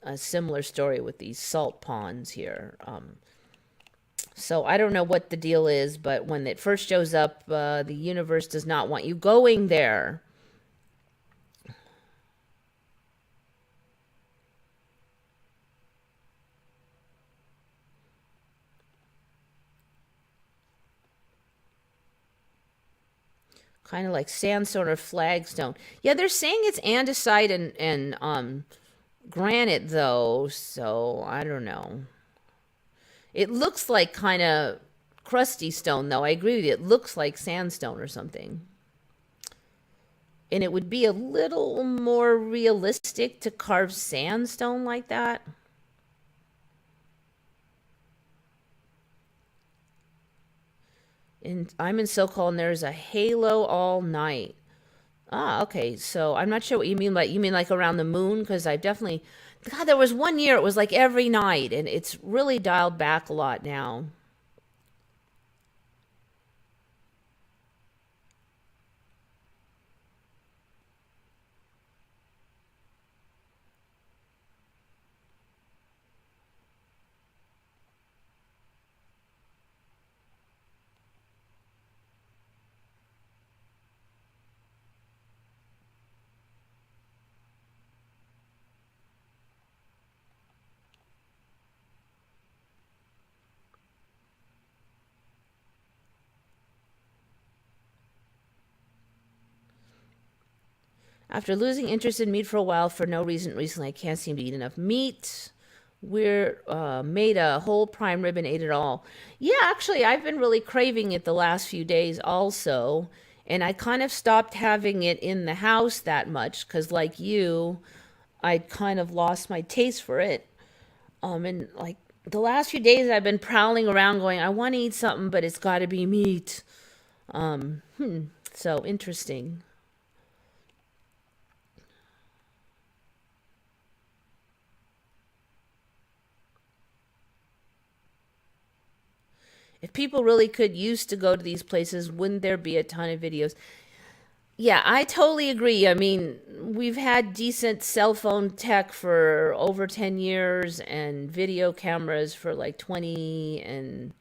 a similar story with these salt ponds here. So I don't know what the deal is, but when it first shows up, the universe does not want you going there. Kind of like sandstone or flagstone. Yeah, they're saying it's andesite and granite, though, so I don't know. It looks like kind of crusty stone, though. I agree with you. It looks like sandstone or something. And it would be a little more realistic to carve sandstone like that. And I'm in SoCal, and there's a halo all night. Ah, okay. So I'm not sure what you mean by, you mean like around the moon? Because I've definitely, God, there was one year it was like every night, and it's really dialed back a lot now. After losing interest in meat for a while for no reason recently, I can't seem to eat enough meat. We're made a whole prime rib and ate it all. Yeah, actually, I've been really craving it the last few days also. And I kind of stopped having it in the house that much because, like you, I'd kind of lost my taste for it. And like the last few days, I've been prowling around going, I want to eat something, but it's got to be meat. So interesting. If people really could use to go to these places, wouldn't there be a ton of videos? Yeah, I totally agree. I mean, we've had decent cell phone tech for over 10 years and video cameras for like 20 and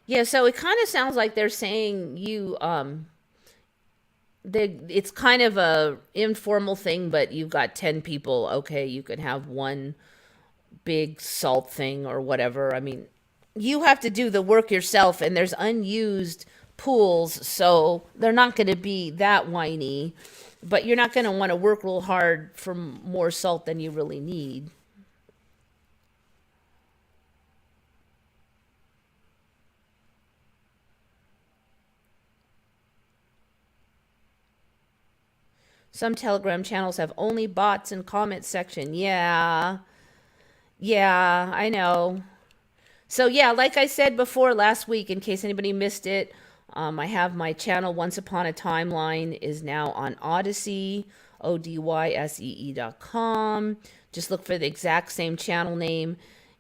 yeah, so it kind of sounds like they're saying it's kind of a informal thing, but you've got 10 people, okay, you can have one big salt thing or whatever. I mean, you have to do the work yourself, and there's unused pools, so they're not going to be that whiny, but you're not going to want to work real hard for more salt than you really need. Some Telegram channels have only bots and comment section. Yeah, yeah, I know. So yeah, like I said before last week, in case anybody missed it, I have my channel Once Upon a Timeline is now on Odyssey, ODYSEE.com. Just look for the exact same channel name.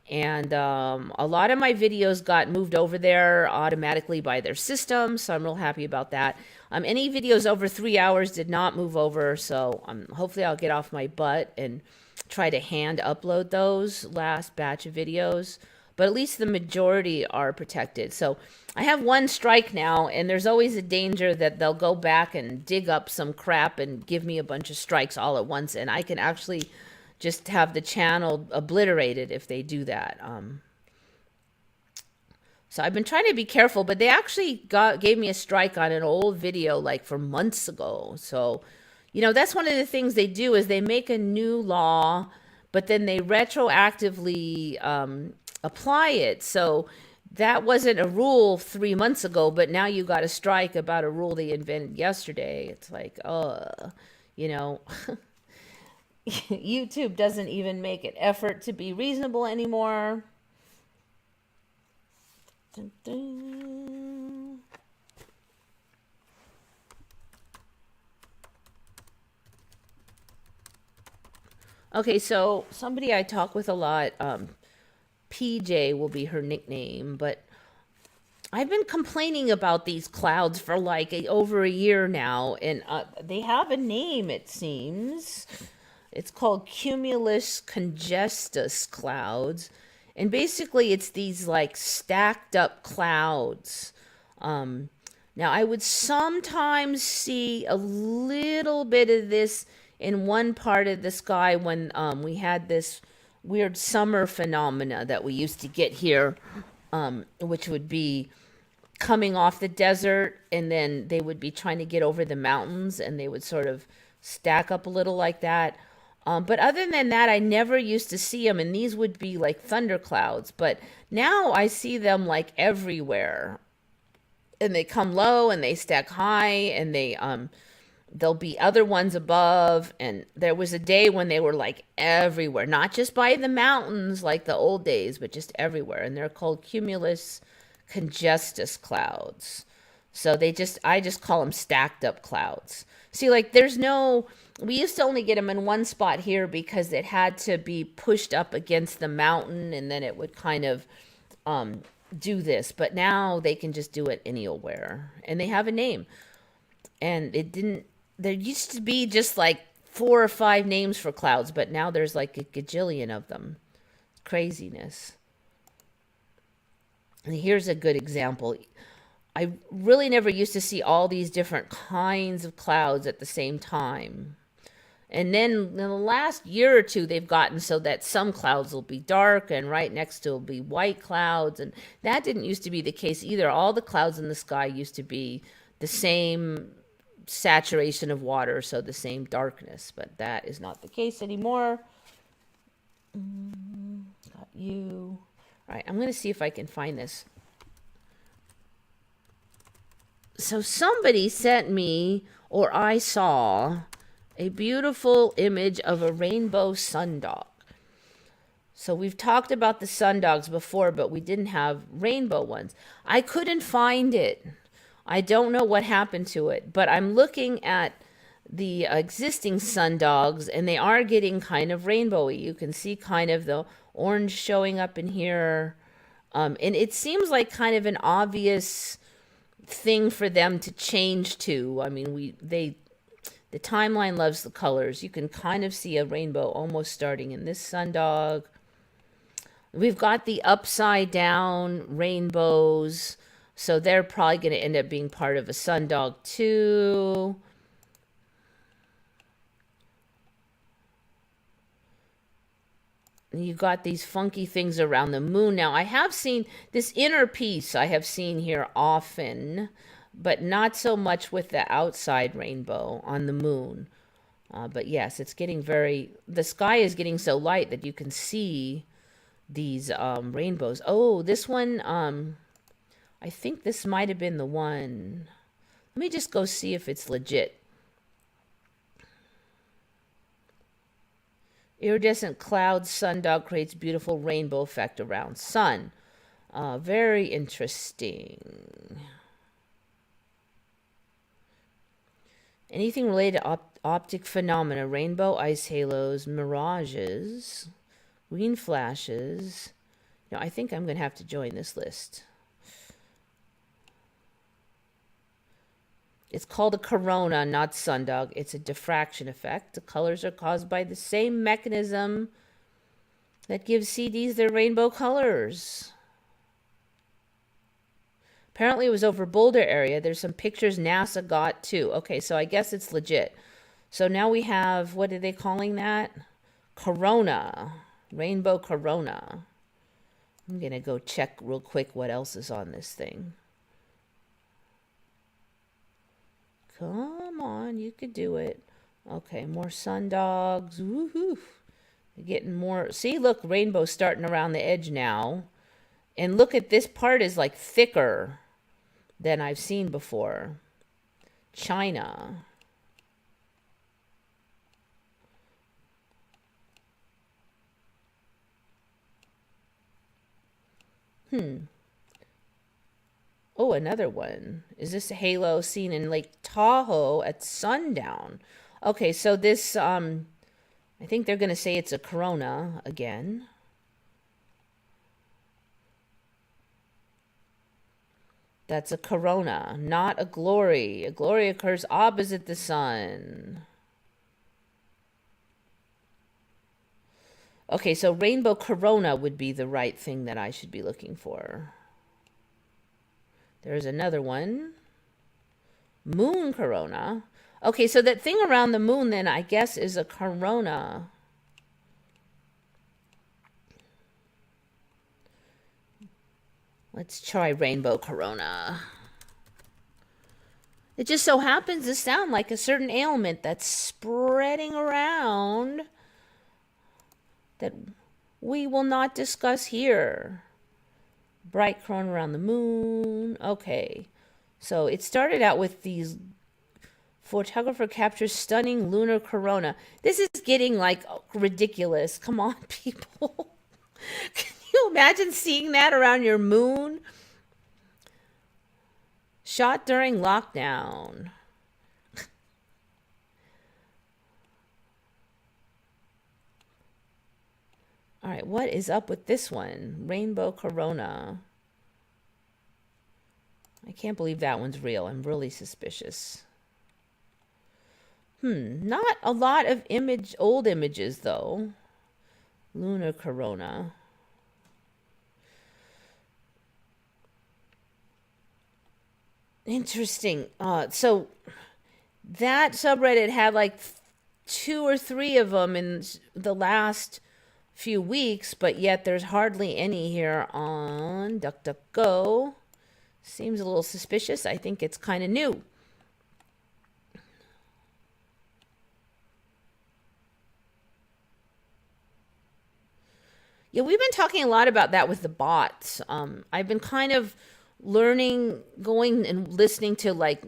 And a lot of my videos got moved over there automatically by their system, so I'm real happy about that. Any videos over 3 hours did not move over, so hopefully I'll get off my butt and try to hand upload those last batch of videos. But at least the majority are protected. So I have one strike now, and there's always a danger that they'll go back and dig up some crap and give me a bunch of strikes all at once, and I can actually just have the channel obliterated if they do that. So I've been trying to be careful, but they actually gave me a strike on an old video like for months ago. So, that's one of the things they do is they make a new law, but then they retroactively apply it. So that wasn't a rule 3 months ago, but now you got a strike about a rule they invented yesterday. It's like, you know. YouTube doesn't even make an effort to be reasonable anymore. Dun, dun. Okay, so somebody I talk with a lot, PJ will be her nickname, but I've been complaining about these clouds for like over a year now, and they have a name, it seems. It's called cumulus congestus clouds. And basically, it's these like stacked up clouds. Now, I would sometimes see a little bit of this in one part of the sky when we had this weird summer phenomena that we used to get here, which would be coming off the desert, and then they would be trying to get over the mountains, and they would sort of stack up a little like that. But other than that, I never used to see them, and these would be like thunderclouds. But now I see them like everywhere, and they come low and they stack high, and there'll be other ones above. And there was a day when they were like everywhere, not just by the mountains like the old days, but just everywhere. And they're called cumulus congestus clouds. So I just call them stacked up clouds. See, like we used to only get them in one spot here because it had to be pushed up against the mountain, and then it would kind of do this. But now they can just do it anywhere, and they have a name. And there used to be just like 4 or 5 names for clouds, but now there's like a gajillion of them. Craziness. And here's a good example. I really never used to see all these different kinds of clouds at the same time. And then in the last year or two, they've gotten so that some clouds will be dark and right next to will be white clouds. And that didn't used to be the case either. All the clouds in the sky used to be the same saturation of water, so the same darkness, but that is not the case anymore. Got you. All right, I'm going to see if I can find this. So somebody sent me, or I saw, a beautiful image of a rainbow sundog. So we've talked about the sundogs before, but we didn't have rainbow ones. I couldn't find it. I don't know what happened to it, but I'm looking at the existing sundogs, and they are getting kind of rainbowy. You can see kind of the orange showing up in here. And it seems like kind of an obvious thing for them to change to. I mean, the timeline loves the colors. You can kind of see a rainbow almost starting in this sundog. We've got the upside down rainbows, so they're probably going to end up being part of a sundog too. You got these funky things around the moon. Now, I have seen this inner piece, I have seen here often, but not so much with the outside rainbow on the moon. But yes, it's getting the sky is getting so light that you can see these rainbows. Oh, this one, I think this might have been the one. Let me just go see if it's legit. Iridescent cloud sundog creates beautiful rainbow effect around sun. Very interesting. Anything related to optic phenomena, rainbow ice halos, mirages, green flashes. Now, I think I'm going to have to join this list. It's called a corona, not sundog. It's a diffraction effect. The colors are caused by the same mechanism that gives CDs their rainbow colors. Apparently it was over Boulder area. There's some pictures NASA got too. Okay, so I guess it's legit. So now we have, what are they calling that? Corona. Rainbow corona. I'm going to go check real quick what else is on this thing. Come on, you could do it. Okay, more sundogs. Woohoo. They're getting more. See, look, rainbow starting around the edge now. And look at this part is like thicker than I've seen before. China. Oh, another one. Is this a halo seen in Lake Tahoe at sundown? Okay, so this, I think they're going to say it's a corona again. That's a corona, not a glory. A glory occurs opposite the sun. Okay, so rainbow corona would be the right thing that I should be looking for. There's another one. Moon corona. Okay, so that thing around the moon then I guess is a corona. Let's try rainbow corona. It just so happens to sound like a certain ailment that's spreading around that we will not discuss here. Bright corona around the moon. Okay. So it started out with these photographer captures stunning lunar corona. This is getting like ridiculous. Come on, people. Can you imagine seeing that around your moon? Shot during lockdown. All right, what is up with this one? Rainbow corona. I can't believe that one's real. I'm really suspicious. Not a lot of old images though. Lunar corona. Interesting. So that subreddit had like 2 or 3 of them in the last few weeks, but yet there's hardly any here on DuckDuckGo. Seems a little suspicious. I think it's kind of new. Yeah, we've been talking a lot about that with the bots. I've been kind of learning, going and listening to like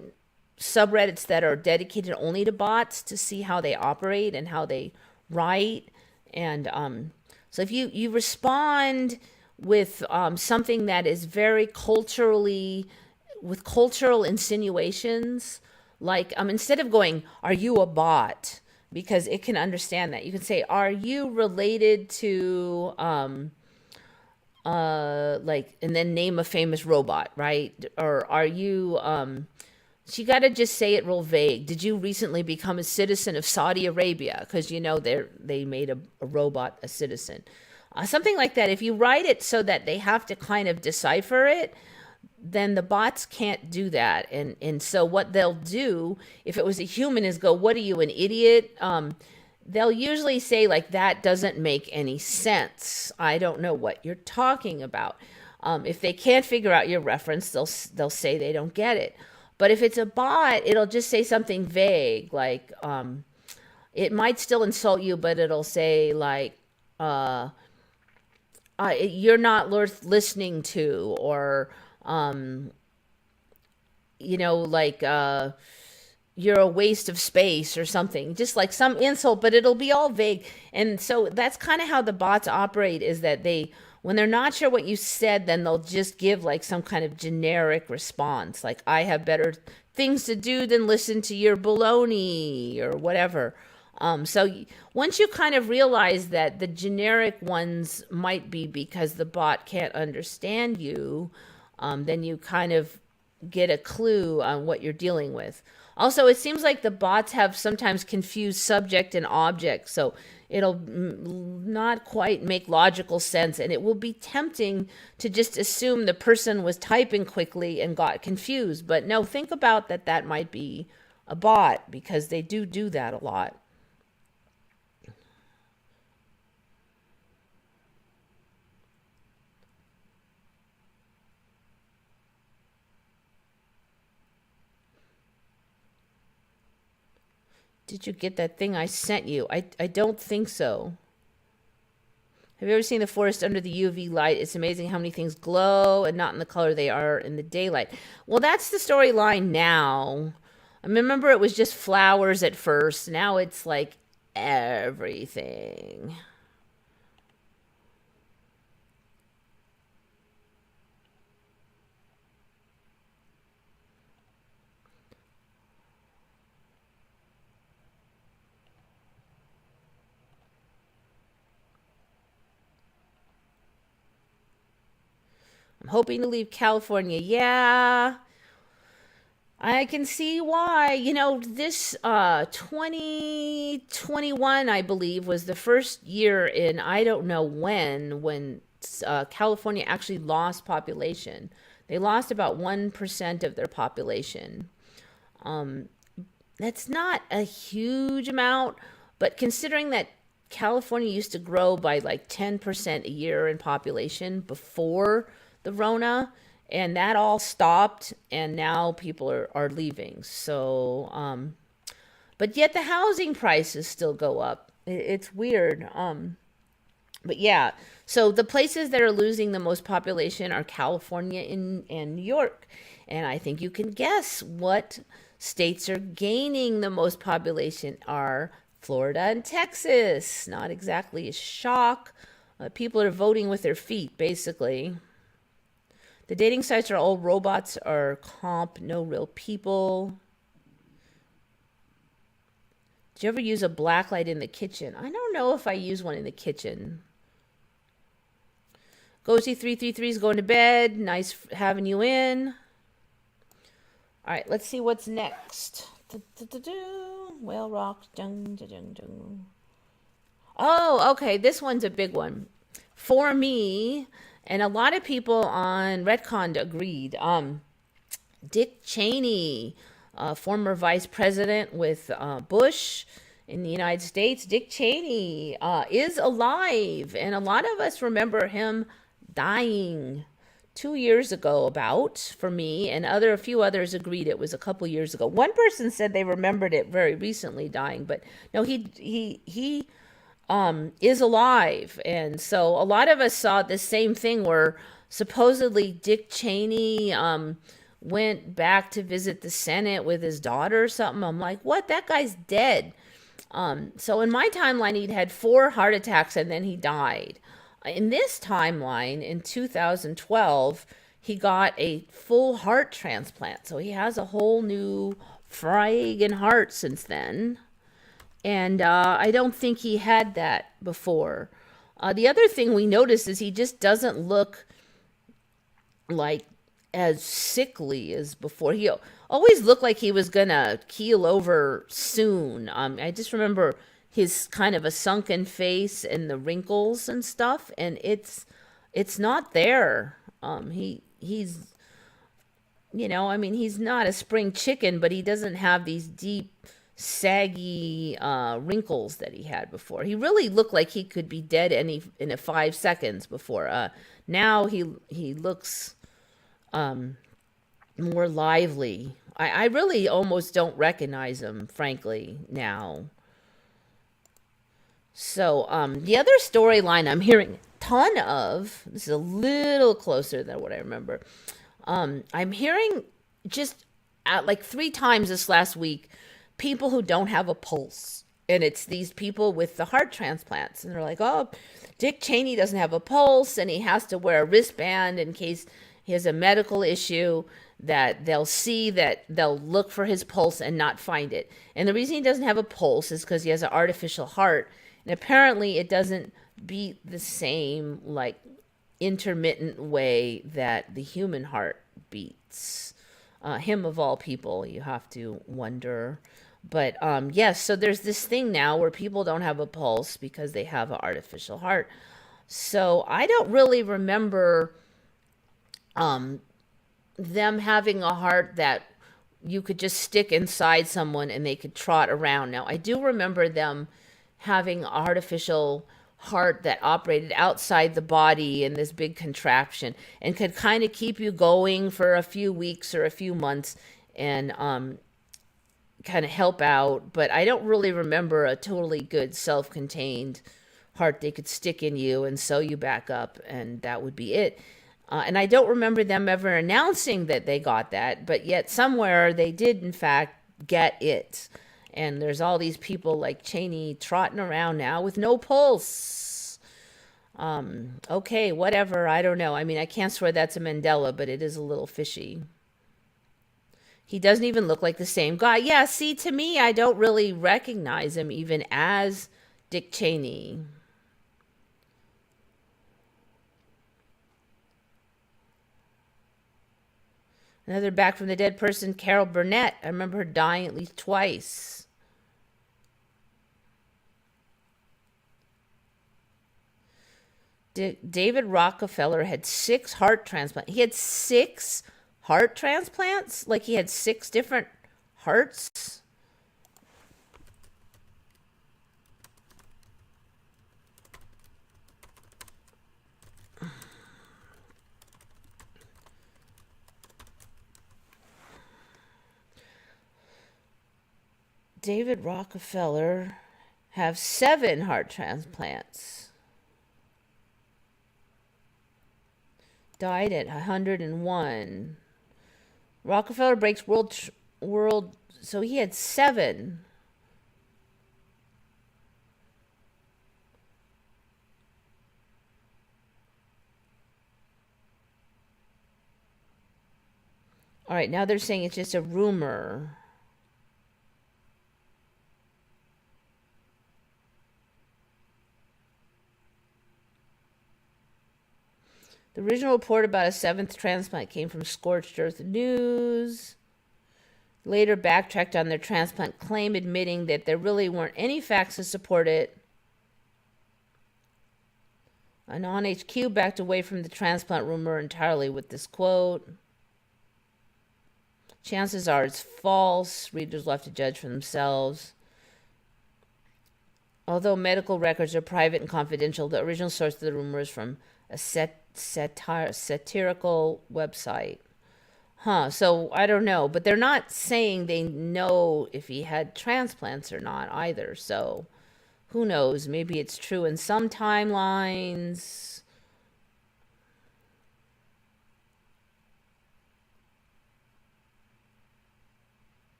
subreddits that are dedicated only to bots to see how they operate and how they write. And so if you respond with something that is very culturally, with cultural insinuations, like instead of going, "Are you a bot?" because it can understand that, you can say, "Are you related to like," and then name a famous robot, right? Or are you so you got to just say it real vague. Did you recently become a citizen of Saudi Arabia? Because you know they made a robot a citizen. Something like that. If you write it so that they have to kind of decipher it, then the bots can't do that. And so what they'll do, if it was a human, is go, "What are you, an idiot?" They'll usually say like, "That doesn't make any sense. I don't know what you're talking about." If they can't figure out your reference, they'll say they don't get it. But if it's a bot, it'll just say something vague, like it might still insult you, but it'll say like, "You're not worth listening to," or you know, like "You're a waste of space," or something, just like some insult, but it'll be all vague. And so that's kind of how the bots operate, is that they, when they're not sure what you said, then they'll just give like some kind of generic response, like, "I have better things to do than listen to your baloney," or whatever. So once you kind of realize that the generic ones might be because the bot can't understand you, then you kind of get a clue on what you're dealing with. Also, it seems like the bots have sometimes confused subject and object, so it'll not quite make logical sense, and it will be tempting to just assume the person was typing quickly and got confused. But no, think about that, that might be a bot, because they do that a lot. Did you get that thing I sent you? I don't think so. Have you ever seen the forest under the UV light? It's amazing how many things glow and not in the color they are in the daylight. Well, that's the storyline now. I remember it was just flowers at first. Now it's like everything. I'm hoping to leave California. Yeah, I can see why. You know, this 2021, I believe, was the first year in I don't know when California actually lost population. They lost about 1% of their population. Um, that's not a huge amount, but considering that California used to grow by like 10% a year in population before the Rona, and that all stopped, and now people are leaving. So, but yet the housing prices still go up. It's weird. But yeah, so the places that are losing the most population are California and New York. And I think you can guess what states are gaining the most population are Florida and Texas. Not exactly a shock. People are voting with their feet, basically. The dating sites are all robots or comp, no real people. Did you ever use a black light in the kitchen? I don't know if I use one in the kitchen. Ghosty 333 is going to bed. Nice having you in. All right, let's see what's next. Whale rock. Oh, okay. This one's a big one. For me, and a lot of people on Retcon agreed. Dick Cheney, former vice president with Bush in the United States. Dick Cheney is alive, and a lot of us remember him dying 2 years ago, about, for me, and a few others agreed it was a couple years ago. One person said they remembered it very recently dying, but no, he is alive. And so a lot of us saw the same thing where supposedly Dick Cheney went back to visit the Senate with his daughter or something. I'm like, what? That guy's dead. So in my timeline, he'd had 4 heart attacks and then he died. In this timeline, in 2012, he got a full heart transplant. So he has a whole new friggin' heart since then. And I don't think he had that before. The other thing we noticed is he just doesn't look like as sickly as before. He always looked like he was gonna keel over soon. I just remember his kind of a sunken face and the wrinkles and stuff, and it's not there. He's I mean, he's not a spring chicken, but he doesn't have these deep, saggy wrinkles that he had before. He really looked like he could be dead in a 5 seconds before. Now he looks more lively. I really almost don't recognize him, frankly, now. So the other storyline I'm hearing a ton of, this is a little closer than what I remember. I'm hearing just like 3 times this last week, people who don't have a pulse. And it's these people with the heart transplants. And they're like, oh, Dick Cheney doesn't have a pulse and he has to wear a wristband in case he has a medical issue, that they'll see, that they'll look for his pulse and not find it. And the reason he doesn't have a pulse is because he has an artificial heart. And apparently it doesn't beat the same, like, intermittent way that the human heart beats. Him of all people, you have to wonder. But yes, so there's this thing now where people don't have a pulse because they have an artificial heart. So I don't really remember them having a heart that you could just stick inside someone and they could trot around. Now, I do remember them having an artificial heart that operated outside the body in this big contraption and could kind of keep you going for a few weeks or a few months and kind of help out. But I don't really remember a totally good self-contained heart they could stick in you and sew you back up, and that would be it. And I don't remember them ever announcing that they got that, but yet somewhere they did, in fact, get it. And there's all these people like Cheney trotting around now with no pulse. Okay, whatever, I don't know. I mean, I can't swear that's a Mandela, but it is a little fishy. He doesn't even look like the same guy. Yeah, see, to me, I don't really recognize him even as Dick Cheney. Another back from the dead person, Carol Burnett. I remember her dying at least twice. David Rockefeller had 6 heart transplants. He had 6 heart transplants? Like he had 6 different hearts? David Rockefeller have 7 heart transplants. Died at 101. Rockefeller breaks world. So he had 7. All right, now they're saying it's just a rumor. The original report about a 7th transplant came from Scorched Earth News. Later backtracked on their transplant claim, admitting that there really weren't any facts to support it. Non-HQ backed away from the transplant rumor entirely with this quote. Chances are it's false. Readers will have to judge for themselves. Although medical records are private and confidential, the original source of the rumor is from a satirical website. So I don't know, but they're not saying they know if he had transplants or not either. So Who knows? Maybe it's true in some timelines.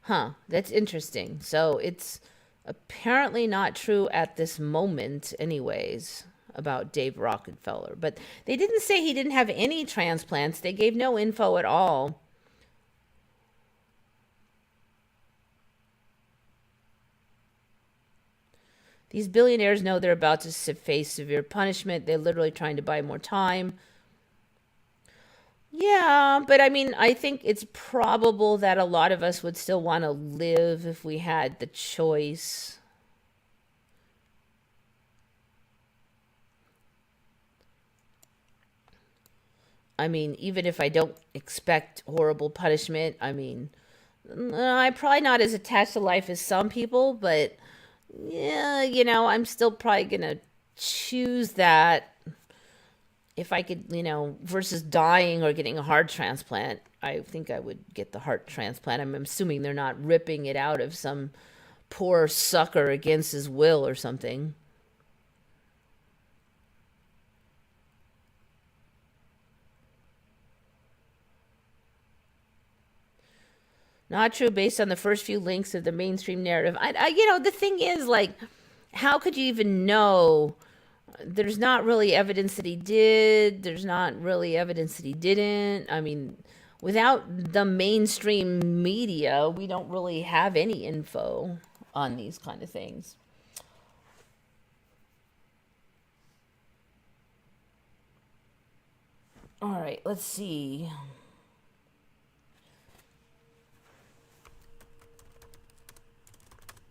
Huh, that's interesting. So it's apparently not true at this moment, anyways, about Dave Rockefeller. But they didn't say he didn't have any transplants, they gave no info at all. These billionaires know they're about to face severe punishment. They're literally trying to buy more time. Yeah, but I mean, I think it's probable that a lot of us would still want to live if we had the choice. I mean, even if I don't expect horrible punishment, I mean, I'm probably not as attached to life as some people, but yeah, I'm still probably gonna choose that if I could, versus dying or getting a heart transplant. I think I would get the heart transplant. I'm assuming they're not ripping it out of some poor sucker against his will or something. Not true based on the first few links of the mainstream narrative. The thing is, like, how could you even know? There's not really evidence that he did. There's not really evidence that he didn't. I mean, without the mainstream media, we don't really have any info on these kind of things. All right, let's see.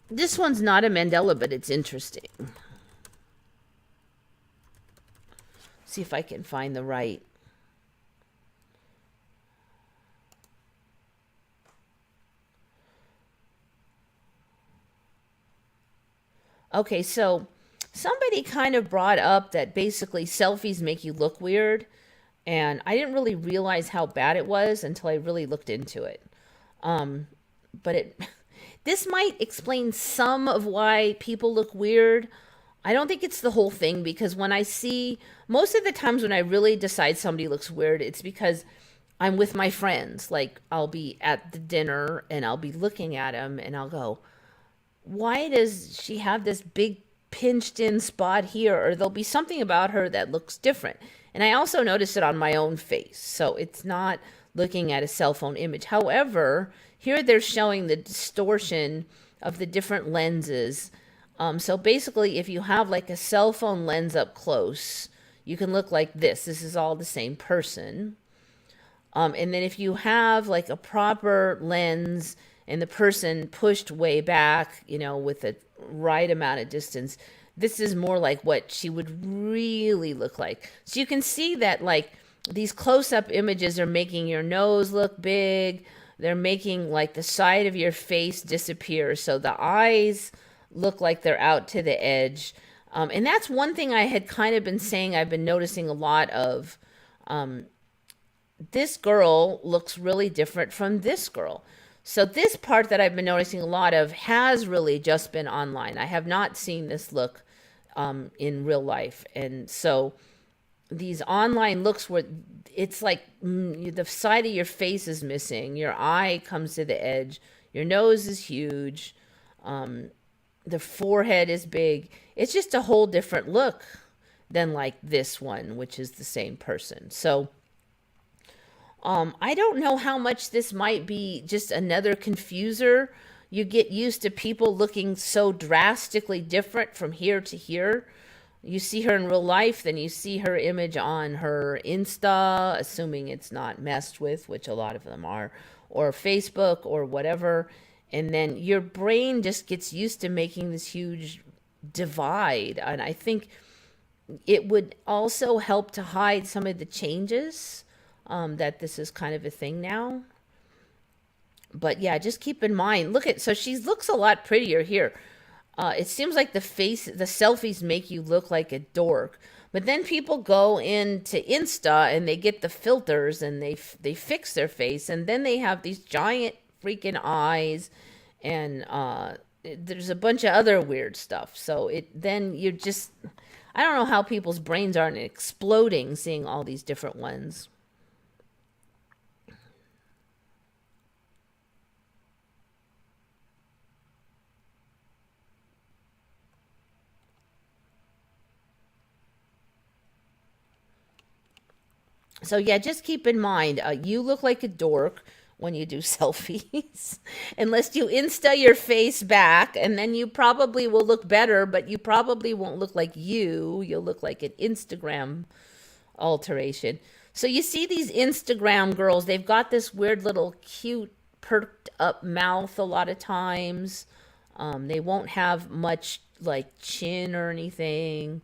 This one's not a Mandela, but it's interesting. See if I can find the right. Okay, so somebody kind of brought up that basically selfies make you look weird, and I didn't really realize how bad it was until I really looked into it. Um, but this might explain some of why people look weird. I don't think it's the whole thing, because when I see, most of the times when I really decide somebody looks weird, it's because I'm with my friends. Like, I'll be at the dinner and I'll be looking at them and I'll go, why does she have this big pinched in spot here? Or there'll be something about her that looks different. And I also notice it on my own face. So it's not looking at a cell phone image. However, here they're showing the distortion of the different lenses. So basically, if you have like a cell phone lens up close, you can look like this. This is all the same person. And then if you have like a proper lens and the person pushed way back, with the right amount of distance, this is more like what she would really look like. So you can see that like these close-up images are making your nose look big. They're making like the side of your face disappear. So the eyes look like they're out to the edge. And that's one thing I had kind of been saying I've been noticing a lot of. This girl looks really different from this girl. So this part that I've been noticing a lot of has really just been online. I have not seen this look in real life. And so these online looks where it's like the side of your face is missing, your eye comes to the edge, your nose is huge, the forehead is big. It's just a whole different look than like this one, which is the same person. So I don't know how much this might be just another confuser. You get used to people looking so drastically different from here to here. You see her in real life, then you see her image on her Insta, assuming it's not messed with, which a lot of them are, or Facebook or whatever. And then your brain just gets used to making this huge divide. And I think it would also help to hide some of the changes that this is kind of a thing now. But yeah, just keep in mind, so she looks a lot prettier here. It seems like the selfies make you look like a dork. But then people go into Insta and they get the filters and they fix their face, and then they have these giant freaking eyes, and there's a bunch of other weird stuff. So it then you just, I don't know how people's brains aren't exploding seeing all these different ones. So yeah, just keep in mind, you look like a dork when you do selfies, unless you insta your face back, and then you probably will look better, but you probably won't look like you. You'll look like an Instagram alteration. So you see these Instagram girls, they've got this weird little cute perked up mouth a lot of times. They won't have much like chin or anything.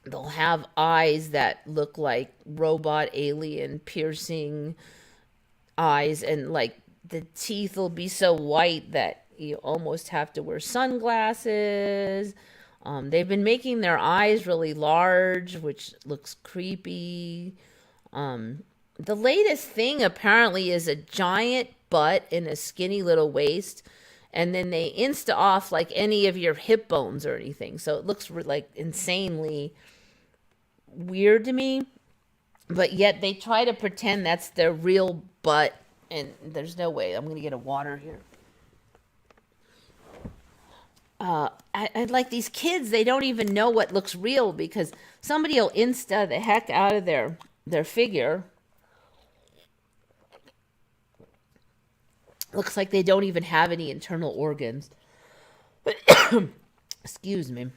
They'll have eyes that look like robot alien piercing eyes, and like the teeth will be so white that you almost have to wear sunglasses. They've been making their eyes really large, which looks creepy. The latest thing apparently is a giant butt and a skinny little waist, and then they insta off like any of your hip bones or anything. So it looks like insanely weird to me, but yet they try to pretend that's their real butt, and there's no way. I'm gonna get a water here. I like these kids, they don't even know what looks real, because somebody will insta the heck out of their figure. Looks like they don't even have any internal organs. Excuse me.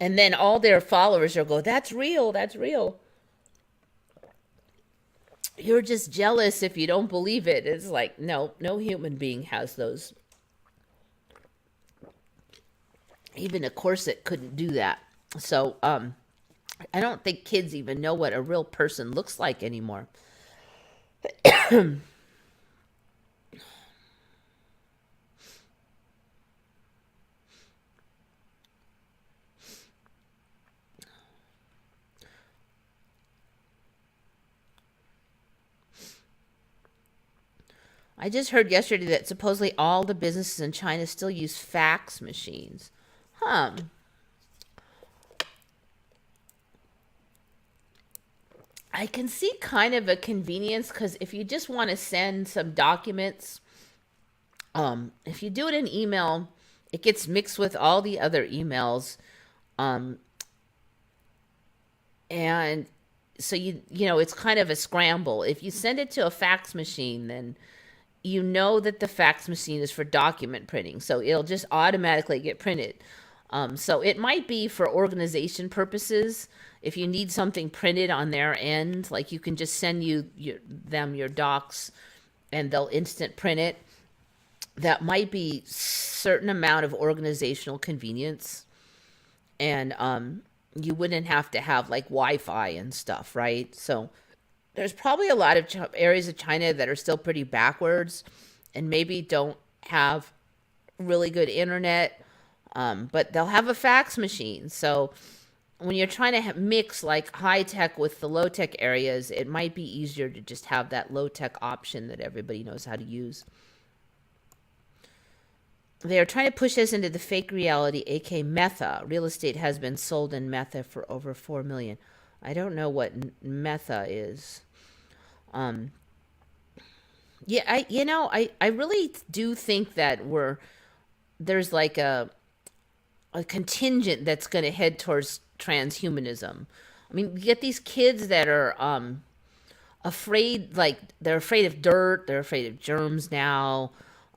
And then all their followers will go, that's real, that's real. You're just jealous if you don't believe it. It's like, no, no human being has those. Even a corset couldn't do that. So I don't think kids even know what a real person looks like anymore. I just heard yesterday that supposedly all the businesses in China still use fax machines. Huh. I can see kind of a convenience, because if you just want to send some documents, if you do it in email, it gets mixed with all the other emails, um, and so you know it's kind of a scramble. If you send it to a fax machine, then you know that the fax machine is for document printing, so it'll just automatically get printed. So it might be for organization purposes. If you need something printed on their end, like you can just send them your docs, and they'll instant print it. That might be certain amount of organizational convenience, and you wouldn't have to have like Wi-Fi and stuff, right? So there's probably a lot of areas of China that are still pretty backwards, and maybe don't have really good internet, but they'll have a fax machine. So when you're trying to mix like high tech with the low tech areas, it might be easier to just have that low tech option that everybody knows how to use. They are trying to push us into the fake reality, aka Meta. Real estate has been sold in Meta for over 4 million. I don't know what Meta is. Um, yeah, I really do think that there's like a contingent that's going to head towards transhumanism. I mean, you get these kids that are afraid, like they're afraid of dirt, they're afraid of germs now.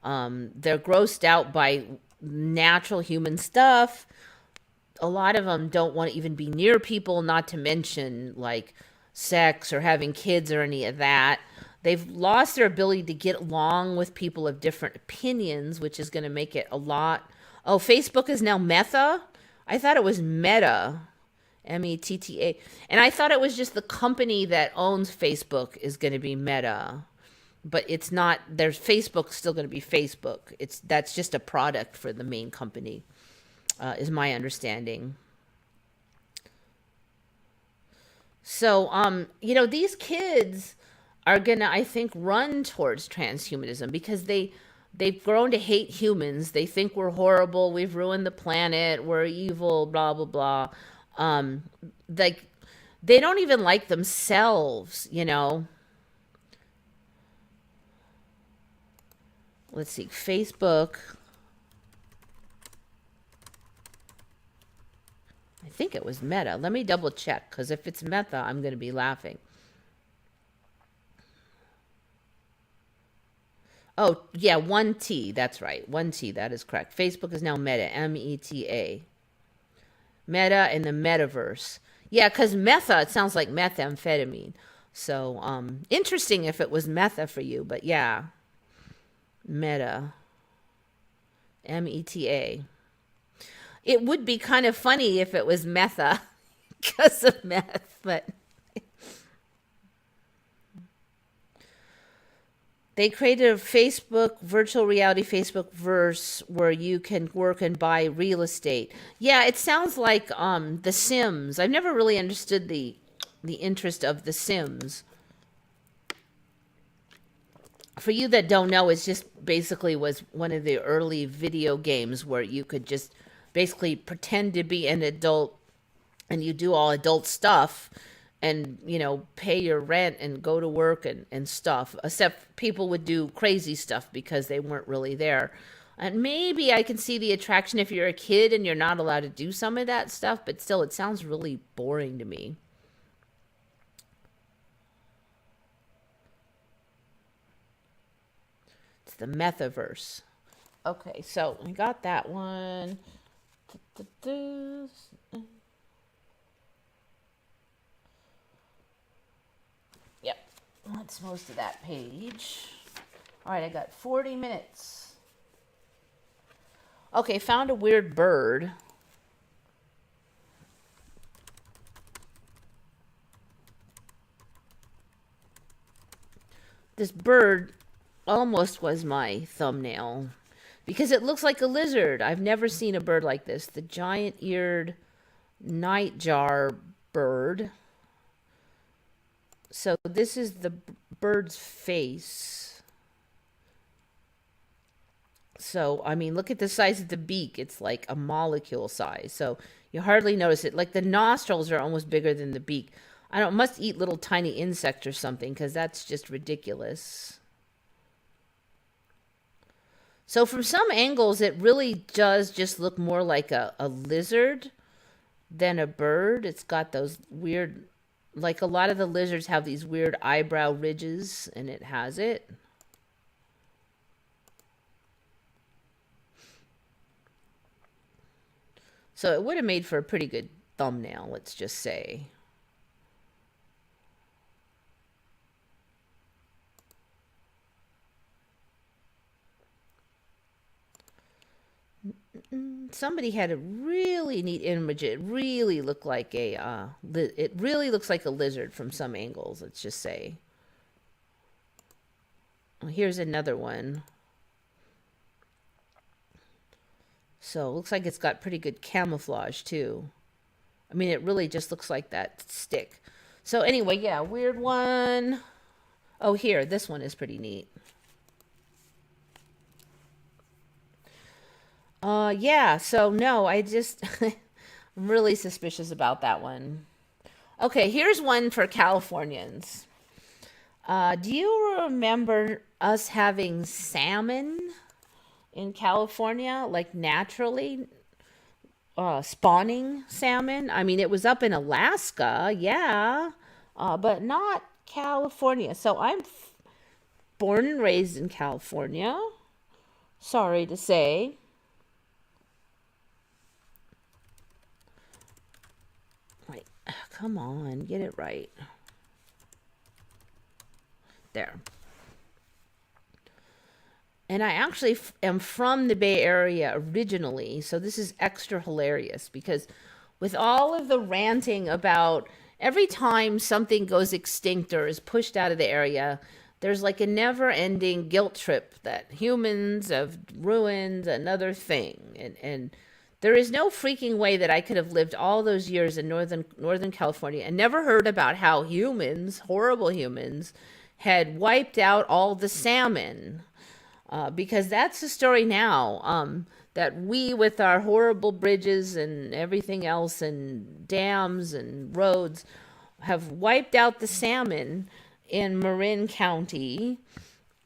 They're grossed out by natural human stuff. A lot of them don't want to even be near people, not to mention like sex or having kids or any of that. They've lost their ability to get along with people of different opinions, which is going to make it a lot. Oh, Facebook is now Meta? I thought it was Meta. Metta. And I thought it was just the company that owns Facebook is going to be Meta. But it's not. There's Facebook still going to be Facebook. That's just a product for the main company, is my understanding. So, these kids are gonna, I think, run towards transhumanism because they've grown to hate humans. They think we're horrible. We've ruined the planet. We're evil. Blah blah blah. Um, like they don't even like themselves. Let's see, Facebook. I think it was Meta. Let me double check because if it's Meta, I'm going to be laughing. Oh, yeah, 1T. That's right. 1T. That is correct. Facebook is now Meta. Meta. Meta in the metaverse. Yeah, because Metha, it sounds like methamphetamine. So, interesting if it was Metha for you, but yeah, Meta. Meta. It would be kind of funny if it was Metha because of meth, but they created a Facebook virtual reality Facebook verse where you can work and buy real estate. Yeah, it sounds like The Sims. I've never really understood the interest of The Sims. For you that don't know, it's just basically was one of the early video games where you could just basically pretend to be an adult and you do all adult stuff and pay your rent and go to work and stuff, except people would do crazy stuff because they weren't really there. And maybe I can see the attraction if you're a kid and you're not allowed to do some of that stuff, but still it sounds really boring to me. It's the metaverse. Okay, so I got that one. Yep, that's most of that page. All right, I got 40 minutes. Okay, found a weird bird. This bird almost was my thumbnail because it looks like a lizard. I've never seen a bird like this. The giant-eared nightjar bird. So this is the bird's face. So, I mean, look at the size of the beak. It's like a molecule size. So you hardly notice it. Like the nostrils are almost bigger than the beak. I don't, must eat little tiny insects or something because that's just ridiculous. So from some angles, it really does just look more like a lizard than a bird. It's got those weird, like a lot of the lizards have these weird eyebrow ridges, and it has it. So it would have made for a pretty good thumbnail, let's just say. Somebody had a really neat image. It really looked like it really looks like a lizard from some angles, let's just say. Well, here's another one. So it looks like it's got pretty good camouflage too. I mean, it really just looks like that stick. So anyway, yeah, weird one. Oh, here, this one is pretty neat. Yeah, so no, I just, I'm really suspicious about that one. Okay, here's one for Californians. Do you remember us having salmon in California, like naturally spawning salmon? I mean, it was up in Alaska, yeah, but not California. So I'm born and raised in California, sorry to say. Come on, get it right. There. And I actually am from the Bay Area originally, so this is extra hilarious because with all of the ranting about every time something goes extinct or is pushed out of the area, there's like a never-ending guilt trip that humans have ruined another thing. And There is no freaking way that I could have lived all those years in Northern California and never heard about how humans, horrible humans, had wiped out all the salmon. Because that's the story now. That we, with our horrible bridges and everything else, and dams and roads, have wiped out the salmon in Marin County.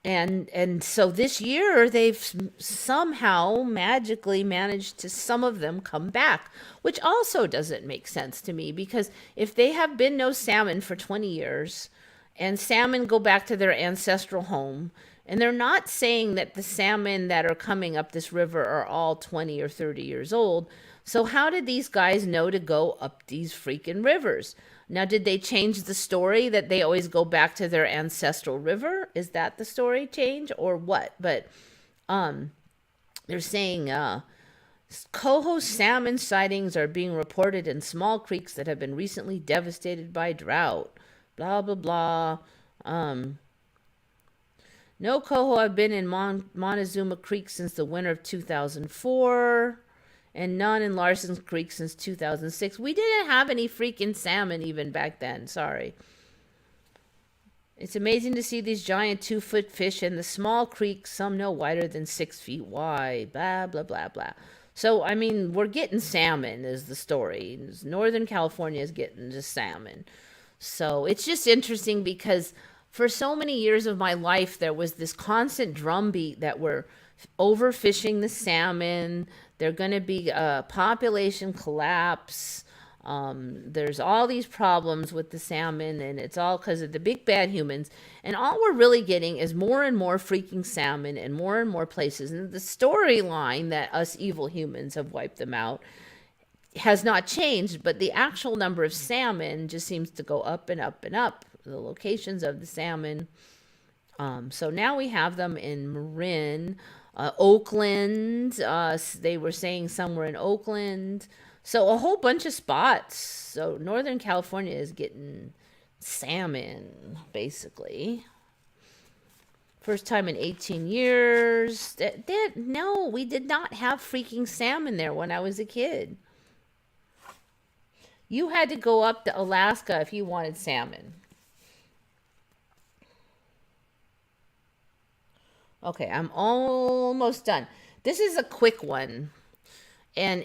And so this year they've somehow magically managed to, some of them, come back, which also doesn't make sense to me, because if they have been no salmon for 20 years and salmon go back to their ancestral home, and they're not saying that the salmon that are coming up this river are all 20 or 30 years old, so how did these guys know to go up these freaking rivers? Now, did they change the story that they always go back to their ancestral river? Is that the story change or what? But they're saying coho salmon sightings are being reported in small creeks that have been recently devastated by drought. Blah, blah, blah. No coho have been in Montezuma Creek since the winter of 2004. And none in Larson's Creek since 2006. We didn't have any freaking salmon even back then. Sorry. It's amazing to see these giant 2-foot fish in the small creeks, some no wider than 6 feet wide. Blah, blah, blah, blah. So, I mean, we're getting salmon is the story. Northern California is getting just salmon. So it's just interesting because for so many years of my life, there was this constant drumbeat that we're overfishing the salmon. They're going to be a population collapse. There's all these problems with the salmon, and it's all because of the big bad humans. And all we're really getting is more and more freaking salmon in more and more places. And the storyline that us evil humans have wiped them out has not changed, but the actual number of salmon just seems to go up and up and up. The locations of the salmon. So now we have them in Marin. Oakland, they were saying somewhere in Oakland. So a whole bunch of spots. So Northern California is getting salmon, basically. First time in 18 years. No, we did not have freaking salmon there when I was a kid. You had to go up to Alaska if you wanted salmon. Okay, I'm almost done. This is a quick one. And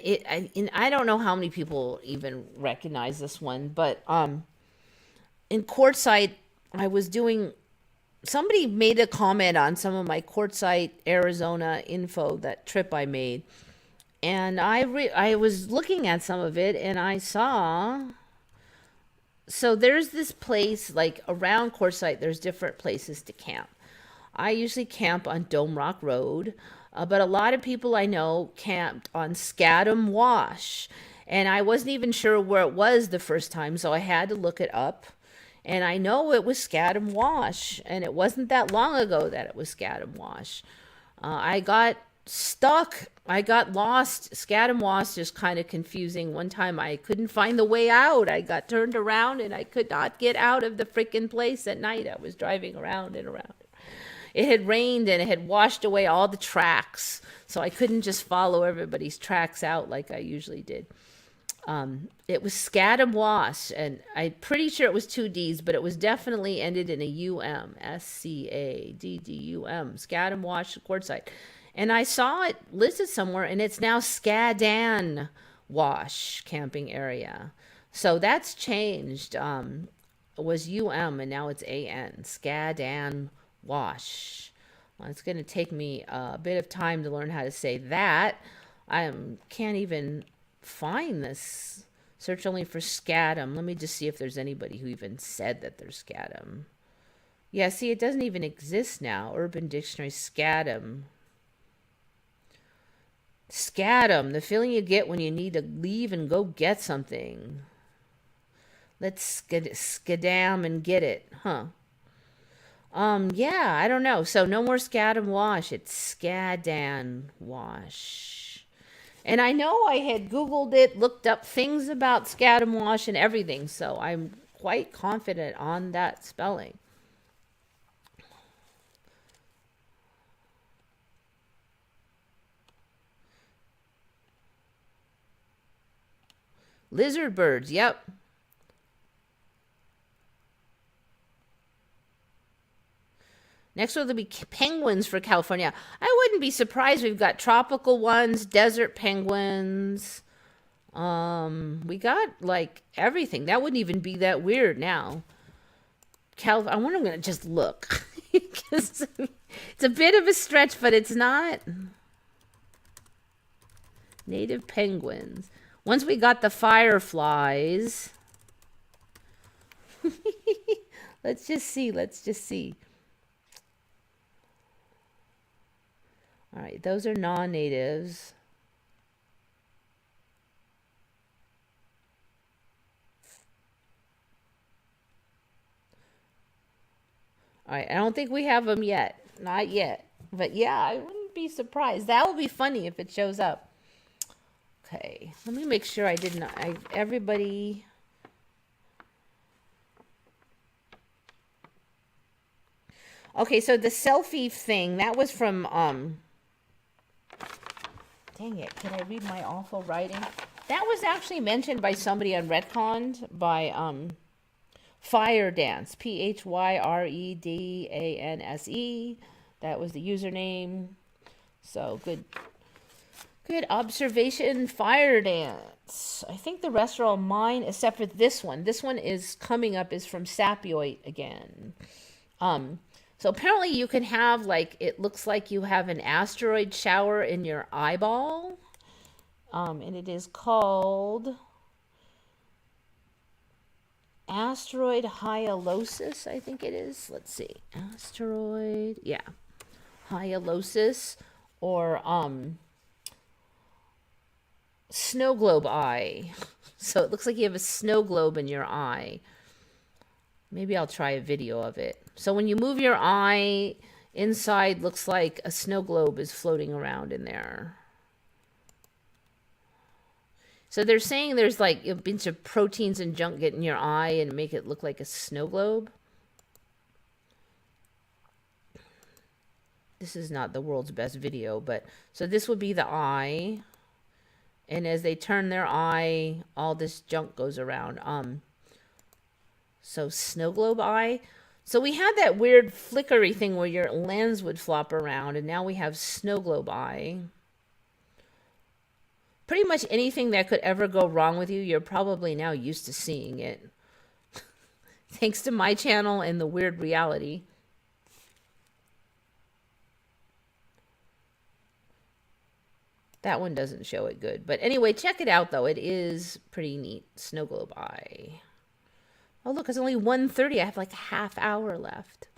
I don't know how many people even recognize this one, but in Quartzsite, somebody made a comment on some of my Quartzsite, Arizona info, that trip I made. And I was looking at some of it, and I saw, so there's this place, like around Quartzsite, there's different places to camp. I usually camp on Dome Rock Road, but a lot of people I know camped on Scadam Wash, and I wasn't even sure where it was the first time, so I had to look it up, and I know it was Scadam Wash, and it wasn't that long ago that it was Scadam Wash. I got stuck. I got lost. Scadam Wash is kind of confusing. One time I couldn't find the way out. I got turned around, and I could not get out of the freaking place at night. I was driving around and around. It had rained and it had washed away all the tracks, so I couldn't just follow everybody's tracks out like I usually did. It was Scadam Wash, and I'm pretty sure it was 2 D's, but it was definitely ended in a U-M, S-C-A-D-D-U-M, Scadam Wash, Quartzsite. And I saw it listed somewhere, and it's now Scadan Wash camping area. So that's changed. It was U-M, and now it's A-N, Scadan Wash. Well, it's going to take me a bit of time to learn how to say that. I can't even find this. Search only for Scadam. Let me just see if there's anybody who even said that there's Scadam. Yeah, see, it doesn't even exist now. Urban Dictionary, Scadam. Scadam, the feeling you get when you need to leave and go get something. Let's scadam and get it, huh? Yeah, I don't know. So no more Scadam Wash. It's Scadan Wash. And I know I had Googled it, looked up things about Scadam Wash and everything, so I'm quite confident on that spelling. Lizard birds, yep. Next one will be penguins for California. I wouldn't be surprised. We've got tropical ones, desert penguins. We got like everything. That wouldn't even be that weird now. I wonder, I'm gonna just look. It's a bit of a stretch, but it's not. Native penguins. Once we got the fireflies. Let's just see. All right, those are non-natives. All right, I don't think we have them yet. Not yet. But yeah, I wouldn't be surprised. That would be funny if it shows up. Okay, let me make sure I didn't. Everybody. Okay, so the selfie thing, that was from, dang it, can I read my awful writing? That was actually mentioned by somebody on Retconned by, Fire Dance, PHYREDANSE. That was the username. So good observation, Fire Dance. I think the rest are all mine except for this one. This one is coming up is from Sapioid again. So apparently you can have, like, it looks like you have an asteroid shower in your eyeball. And it is called asteroid hyalosis, I think it is. Let's see. Asteroid, yeah. Hyalosis, or snow globe eye. So it looks like you have a snow globe in your eye. Maybe I'll try a video of it. So when you move your eye, inside looks like a snow globe is floating around in there. So they're saying there's like a bunch of proteins and junk get in your eye and make it look like a snow globe. This is not the world's best video, but so this would be the eye. And as they turn their eye, all this junk goes around. So snow globe eye. So we had that weird flickery thing where your lens would flop around, and now we have snow globe eye. Pretty much anything that could ever go wrong with you, you're probably now used to seeing it. Thanks to my channel and the weird reality. That one doesn't show it good. But anyway, check it out, though. It is pretty neat. Snow globe eye. Oh, look, it's only 1:30. I have like a half hour left.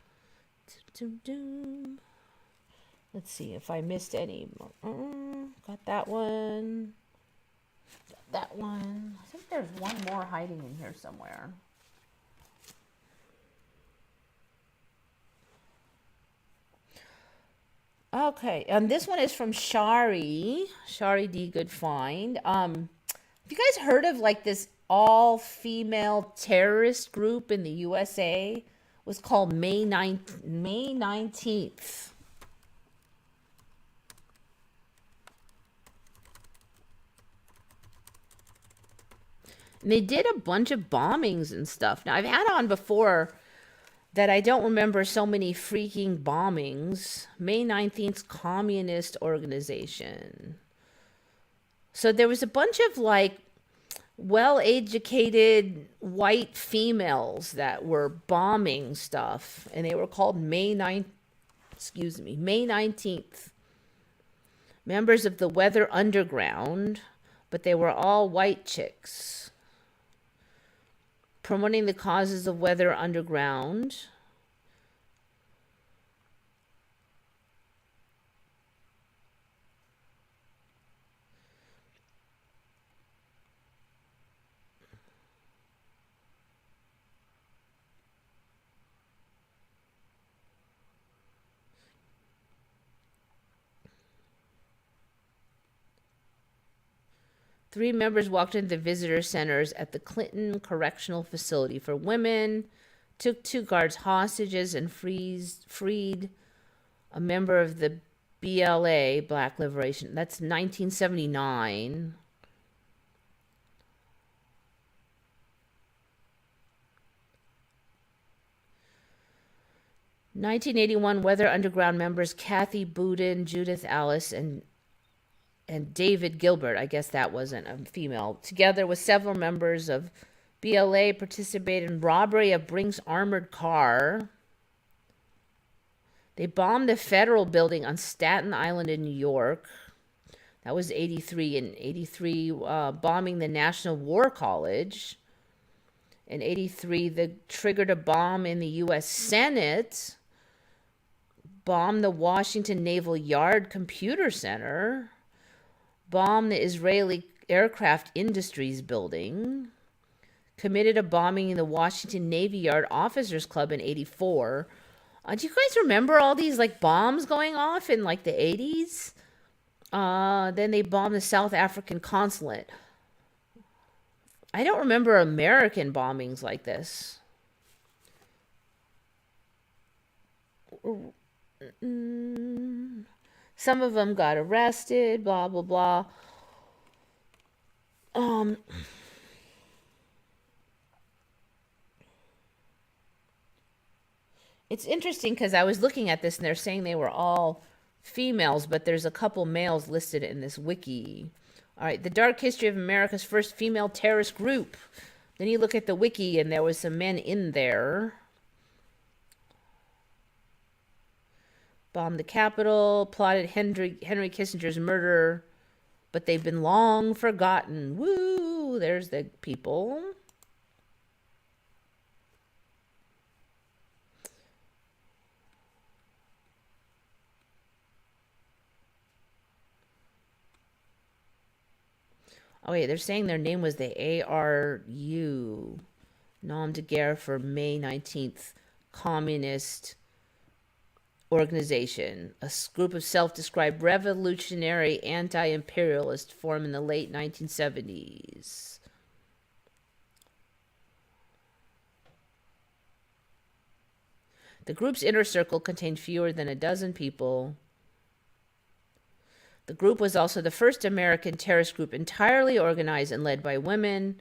Let's see if I missed any. Got that one. Got that one. I think there's one more hiding in here somewhere. Okay, this one is from Shari. Shari D. Good find. Have you guys heard of like this all-female terrorist group in the USA? It was called May 19th. And they did a bunch of bombings and stuff. Now, I've had on before that I don't remember so many freaking bombings. May 19th Communist Organization. So there was a bunch of like well-educated white females that were bombing stuff, and they were called May 19th. Members of the Weather Underground, but they were all white chicks. Promoting the causes of Weather Underground. Three members walked into the visitor centers at the Clinton Correctional Facility for Women, took two guards hostages, and freed a member of the BLA, Black Liberation. That's 1979. 1981 Weather Underground members Kathy Boudin, Judith Alice, and David Gilbert, I guess that wasn't a female, together with several members of BLA, participated in robbery of Brink's armored car. They bombed the federal building on Staten Island in New York. That was 83. In 83, bombing the National War College. In 83, they triggered a bomb in the U.S. Senate. Bombed the Washington Naval Yard Computer Center. Bombed the Israeli Aircraft Industries building. Committed a bombing in the Washington Navy Yard Officers Club in 84. Do you guys remember all these like bombs going off in like the 80s? Then they bombed the South African consulate. I don't remember American bombings like this. Some of them got arrested, blah, blah, blah. It's interesting because I was looking at this and they're saying they were all females, but there's a couple males listed in this wiki. All right, the dark history of America's first female terrorist group. Then you look at the wiki and there was some men in there. Bombed the Capitol, plotted Henry Kissinger's murder, but they've been long forgotten. Woo! There's the people. Oh, wait, they're saying their name was the ARU, nom de guerre for May 19th, Communist Organization, a group of self-described revolutionary anti-imperialists formed in the late 1970s. The group's inner circle contained fewer than a dozen people. The group was also the first American terrorist group entirely organized and led by women.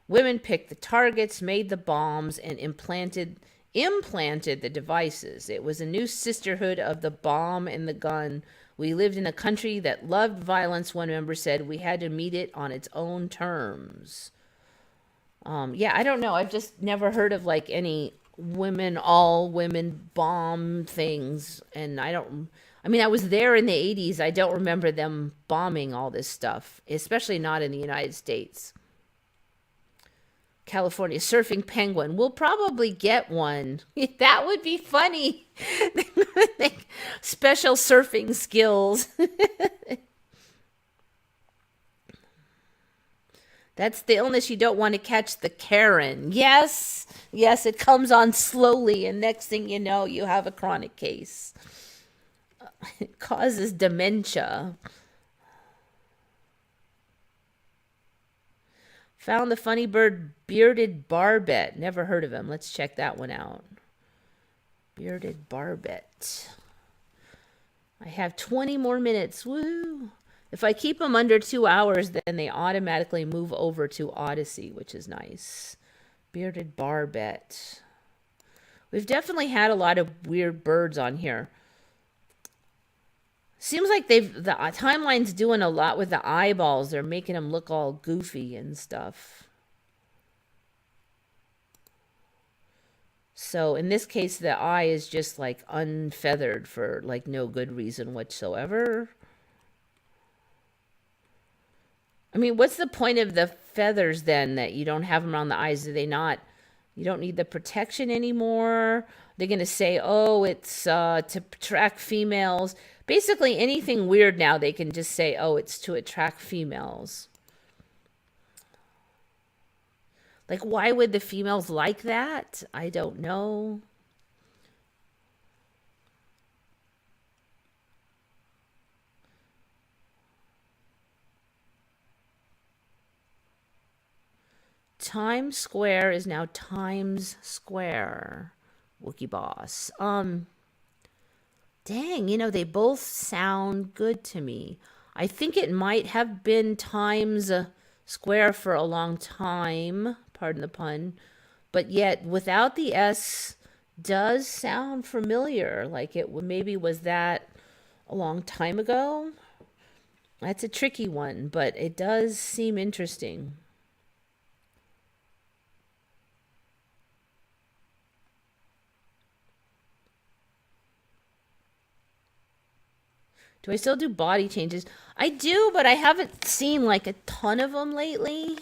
Women picked the targets, made the bombs, and implanted the devices. It was a new sisterhood of the bomb and the gun. We lived in a country that loved violence, one member said. We had to meet it on its own terms. Yeah, I don't know. I've just never heard of like any all women bomb things. And I was there in the 80s. I don't remember them bombing all this stuff, especially not in the United States. California surfing penguin. We'll probably get one. That would be funny. Special surfing skills. That's the illness you don't want to catch, the Karen. Yes, it comes on slowly, and next thing you know, you have a chronic case. It causes dementia. Found the funny bird bearded barbet. Never heard of him. Let's check that one out. Bearded barbet. I have 20 more minutes. Woo! If I keep them under 2 hours, then they automatically move over to Odyssey, which is nice. Bearded barbet. We've definitely had a lot of weird birds on here. Seems like the timeline's doing a lot with the eyeballs. They're making them look all goofy and stuff. So in this case, the eye is just like unfeathered for like no good reason whatsoever. I mean, what's the point of the feathers then, that you don't have them around the eyes? You don't need the protection anymore? They're going to say, oh, it's to attract females. Basically, anything weird now, they can just say, oh, it's to attract females. Like, why would the females like that? I don't know. Times Square is now Times Square. Wookie Boss. Dang, they both sound good to me. I think it might have been Times Square for a long time, pardon the pun, but yet without the S, does sound familiar. Like it maybe was that a long time ago. That's a tricky one, but it does seem interesting. Do I still do body changes? I do, but I haven't seen like a ton of them lately.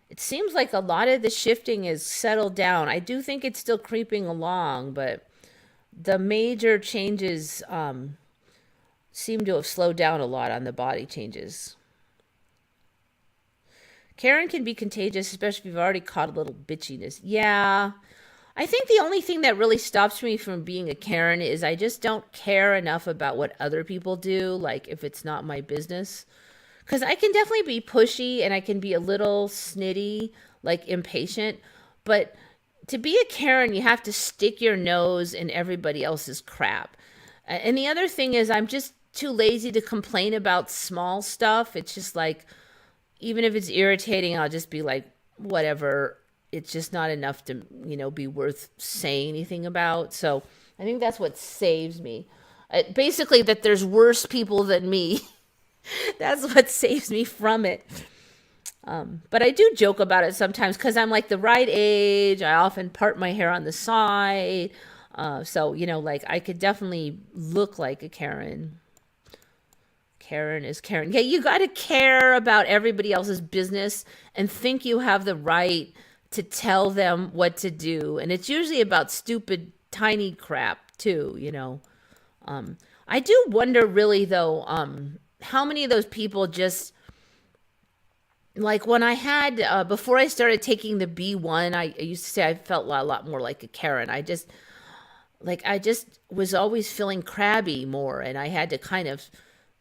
It seems like a lot of the shifting is settled down. I do think it's still creeping along, but the major changes seem to have slowed down a lot on the body changes. Karen can be contagious, especially if you've already caught a little bitchiness. Yeah. I think the only thing that really stops me from being a Karen is I just don't care enough about what other people do, like if it's not my business. Because I can definitely be pushy and I can be a little snitty, like impatient. But to be a Karen, you have to stick your nose in everybody else's crap. And the other thing is, I'm just too lazy to complain about small stuff. It's just like, even if it's irritating, I'll just be like, whatever. It's just not enough to, be worth saying anything about. So I think that's what saves me. Basically, that there's worse people than me. That's what saves me from it. But I do joke about it sometimes because I'm like the right age. I often part my hair on the side. So, like I could definitely look like a Karen. Karen is Karen. Yeah, you got to care about everybody else's business and think you have the right to tell them what to do. And it's usually about stupid, tiny crap, too. I do wonder, really, though, how many of those people just, like when I had, before I started taking the B1, I used to say I felt a lot more like a Karen. I just was always feeling crabby more, and I had to kind of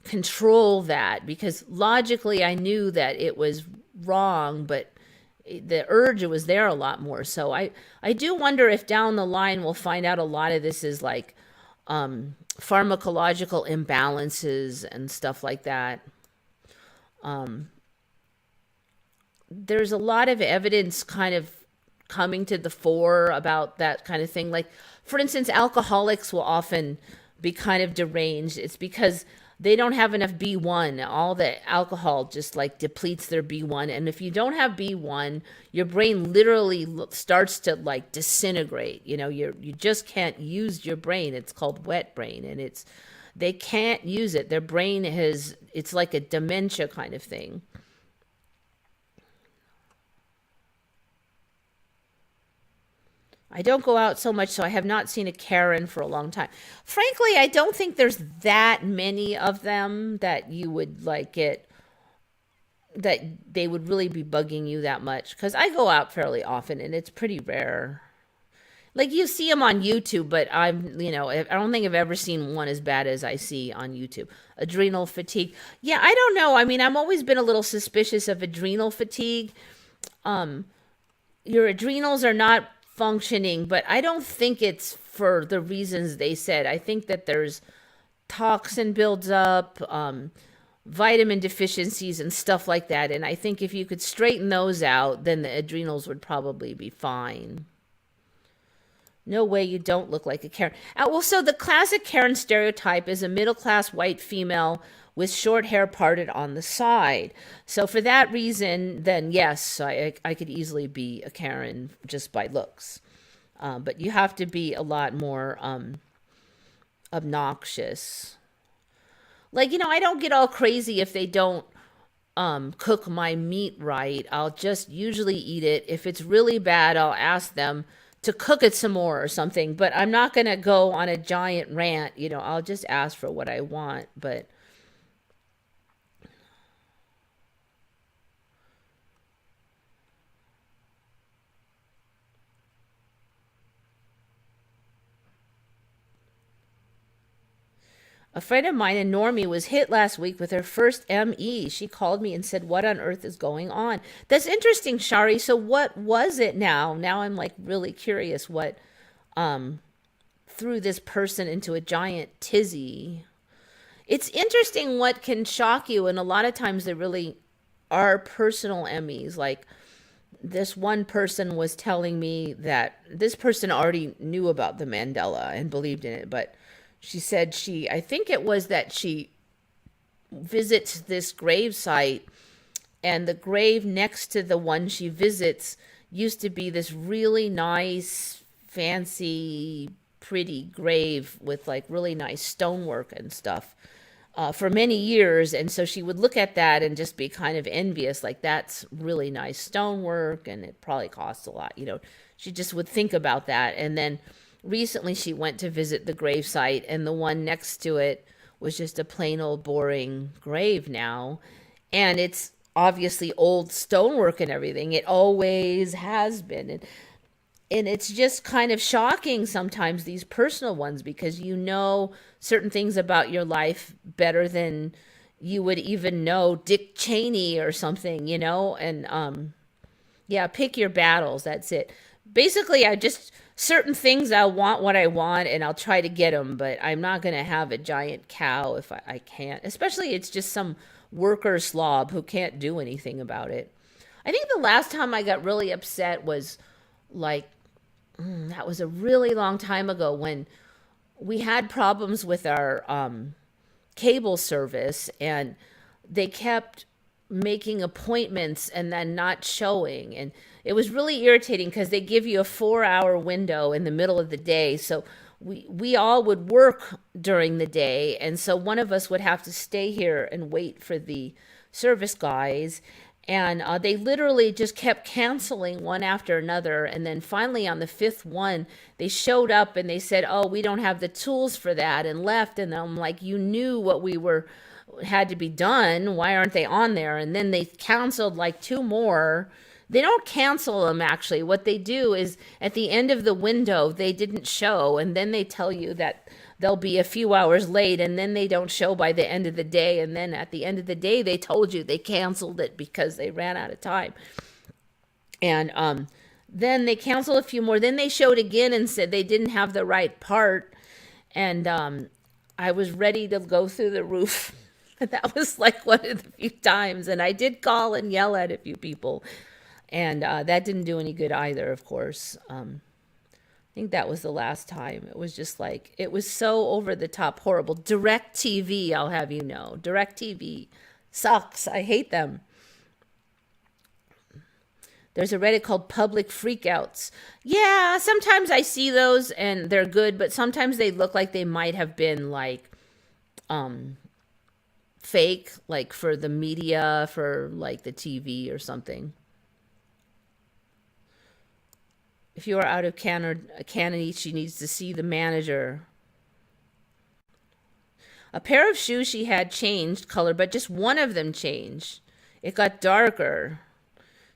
control that because logically I knew that it was wrong, but the urge was there a lot more. So I do wonder if down the line we'll find out a lot of this is like pharmacological imbalances and stuff like that. There's a lot of evidence kind of coming to the fore about that kind of thing. Like, for instance, alcoholics will often be kind of deranged. It's because they don't have enough B1. All the alcohol just like depletes their B1. And if you don't have B1, your brain literally starts to like disintegrate. You just can't use your brain. It's called wet brain, and they can't use it. Their brain it's like a dementia kind of thing. I don't go out so much, so I have not seen a Karen for a long time. Frankly, I don't think there's that many of them that you would like that they would really be bugging you that much. Because I go out fairly often, and it's pretty rare. Like you see them on YouTube, but I don't think I've ever seen one as bad as I see on YouTube. Adrenal fatigue. Yeah, I don't know. I mean, I've always been a little suspicious of adrenal fatigue. Your adrenals are not functioning, but I don't think it's for the reasons they said. I think that there's toxin builds up, vitamin deficiencies and stuff like that. And I think if you could straighten those out, then the adrenals would probably be fine. No way you don't look like a Karen. Well, so the classic Karen stereotype is a middle-class white female with short hair parted on the side. So for that reason, then yes, I could easily be a Karen just by looks. But you have to be a lot more obnoxious. Like, I don't get all crazy if they don't cook my meat right. I'll just usually eat it. If it's really bad, I'll ask them to cook it some more or something. But I'm not going to go on a giant rant. I'll just ask for what I want. But a friend of mine in Normie was hit last week with her first ME. She called me and said, "What on earth is going on?" That's interesting, Shari. So what was it now? Now I'm like really curious what threw this person into a giant tizzy. It's interesting what can shock you, and a lot of times they really are personal MEs. Like this one person was telling me that this person already knew about the Mandela and believed in it, but she said I think it was that she visits this grave site, and the grave next to the one she visits used to be this really nice, fancy, pretty grave with like really nice stonework and stuff for many years. And so she would look at that and just be kind of envious, like that's really nice stonework and it probably costs a lot. She just would think about that. And then recently she went to visit the gravesite, and the one next to it was just a plain old boring grave now. And it's obviously old stonework and everything. It always has been. And it's just kind of shocking sometimes, these personal ones, because you know certain things about your life better than you would even know Dick Cheney or something, and yeah, pick your battles. That's it. Basically, certain things I want what I want and I'll try to get them, but I'm not going to have a giant cow if I can't, especially it's just some worker slob who can't do anything about it. I think the last time I got really upset was like, that was a really long time ago when we had problems with our cable service, and they kept making appointments and then not showing. And it was really irritating because they give you a 4-hour window in the middle of the day. So we all would work during the day. And so one of us would have to stay here and wait for the service guys. And they literally just kept canceling one after another. And then finally on the fifth one, they showed up and they said, oh, we don't have the tools for that, and left. And I'm like, you knew what had to be done. Why aren't they on there? And then they canceled like 2 more. They don't cancel them, actually. What they do is at the end of the window, they didn't show. And then they tell you that they'll be a few hours late, and then they don't show by the end of the day. And then at the end of the day, they told you they canceled it because they ran out of time. And then they canceled a few more. Then they showed again and said they didn't have the right part. And I was ready to go through the roof. That was like one of the few times. And I did call and yell at a few people. And that didn't do any good either, of course. I think that was the last time. It was just like, it was so over the top horrible. DirecTV, I'll have you know. DirecTV sucks. I hate them. There's a Reddit called Public Freakouts. Yeah, sometimes I see those and they're good, but sometimes they look like they might have been like fake, like for the media, for like the TV or something. If you are out of Canada, she needs to see the manager. A pair of shoes she had changed color, but just one of them changed. It got darker.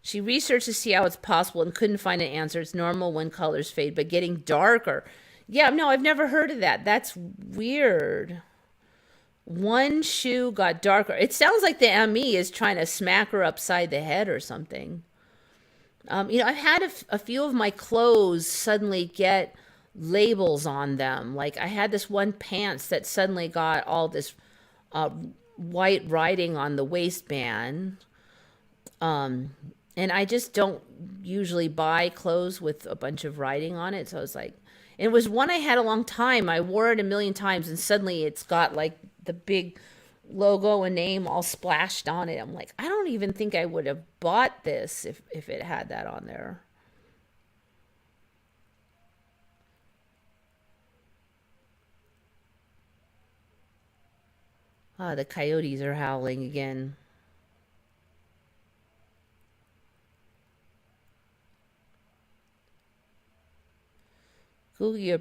She researched to see how it's possible and couldn't find an answer. It's normal when colors fade, but getting darker. Yeah, no, I've never heard of that. That's weird. One shoe got darker. It sounds like the ME is trying to smack her upside the head or something. I've had a few of my clothes suddenly get labels on them. Like I had this one pants that suddenly got all this white writing on the waistband. And I just don't usually buy clothes with a bunch of writing on it. So I was like, it was one I had a long time. I wore it a million times, and suddenly it's got like the big logo and name all splashed on it. I'm like, I don't even think I would have bought this if it had that on there. Ah, the coyotes are howling again. Google your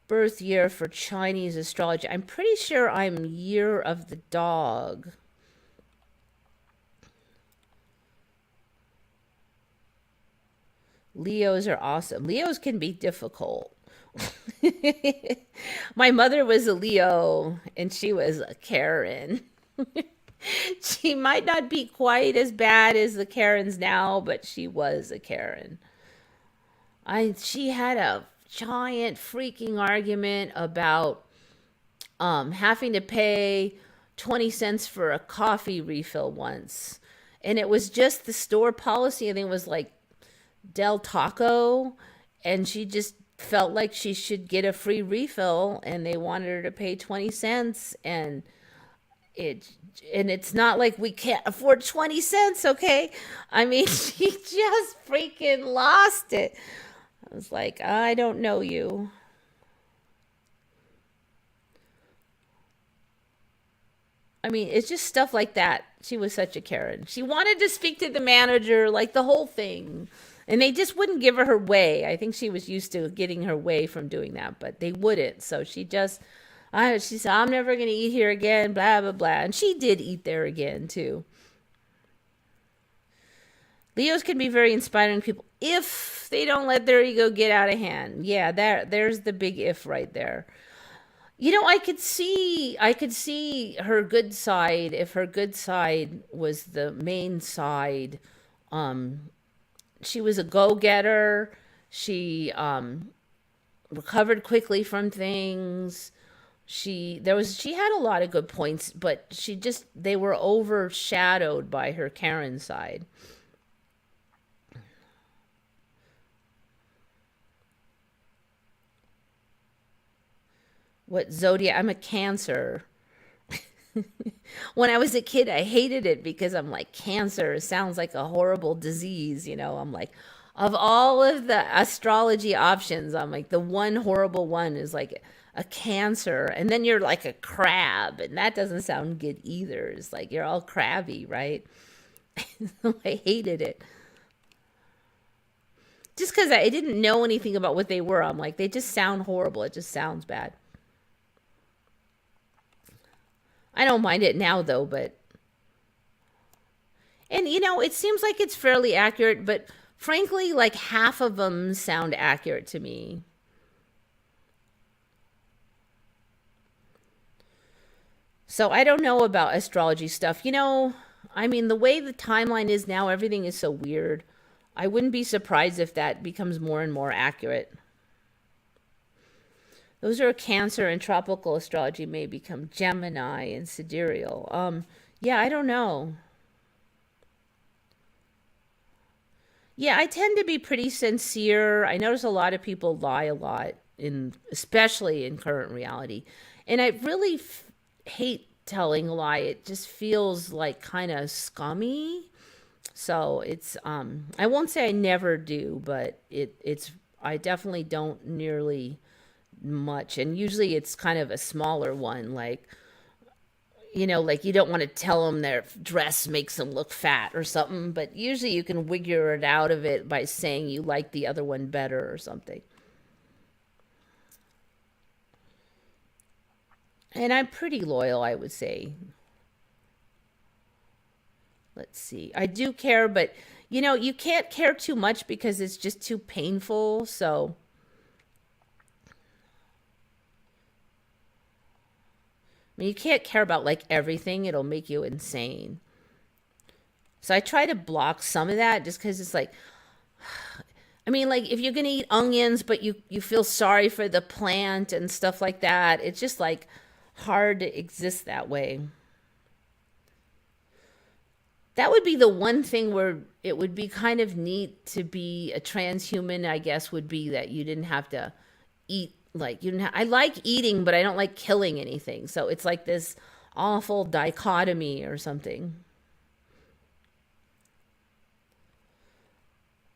birth year for Chinese astrology. I'm pretty sure I'm year of the dog. Leos are awesome. Leos can be difficult. My mother was a Leo and she was a Karen. She might not be quite as bad as the Karens now, but she was a Karen. She had a giant freaking argument about having to pay 20 cents for a coffee refill once. And it was just the store policy. I think it was like Del Taco, and she just felt like she should get a free refill, and they wanted her to pay 20 cents. It and it's not like we can't afford 20 cents, okay? I mean, she just freaking lost it. I was like, I don't know you. I mean, it's just stuff like that. She was such a Karen. She wanted to speak to the manager, like the whole thing. And they just wouldn't give her way. I think she was used to getting her way from doing that, but they wouldn't. So she said, I'm never going to eat here again, blah, blah, blah. And she did eat there again, too. Leos can be very inspiring people if they don't let their ego get out of hand. Yeah, there's the big if right there. I could see her good side if her good side was the main side. Um, she was a go-getter. She recovered quickly from things. She had a lot of good points, but they were overshadowed by her Karen side. What zodiac? I'm a Cancer. When I was a kid, I hated it because I'm like, cancer sounds like a horrible disease. I'm like, of all of the astrology options, I'm like, the one horrible one is like a cancer. And then you're like a crab, and that doesn't sound good either. It's like you're all crabby, right? I hated it. Just because I didn't know anything about what they were. I'm like, they just sound horrible. It just sounds bad. I don't mind it now, though, but and it seems like it's fairly accurate, but frankly, like half of them sound accurate to me. So I don't know about astrology stuff. I mean, the way the timeline is now, everything is so weird. I wouldn't be surprised if that becomes more and more accurate. Those are Cancer, and tropical astrology may become Gemini and sidereal. Yeah, I don't know. Yeah, I tend to be pretty sincere. I notice a lot of people lie a lot especially in current reality. And I really hate telling a lie. It just feels like kind of scummy. So I won't say I never do, but I definitely don't nearly much. And usually it's kind of a smaller one, like you don't want to tell them their dress makes them look fat or something, but usually you can wiggle it out of it by saying you like the other one better or something. And I'm pretty loyal, I would say. Let's see. I do care, but you can't care too much because it's just too painful. So, I mean, you can't care about like everything, it'll make you insane. So I try to block some of that just because it's like, I mean, like if you're gonna eat onions, but you feel sorry for the plant and stuff like that, it's just like hard to exist that way. That would be the one thing where it would be kind of neat to be a transhuman, I guess, would be that you didn't have to eat like you didn't I like eating, but I don't like killing anything. So it's like this awful dichotomy or something.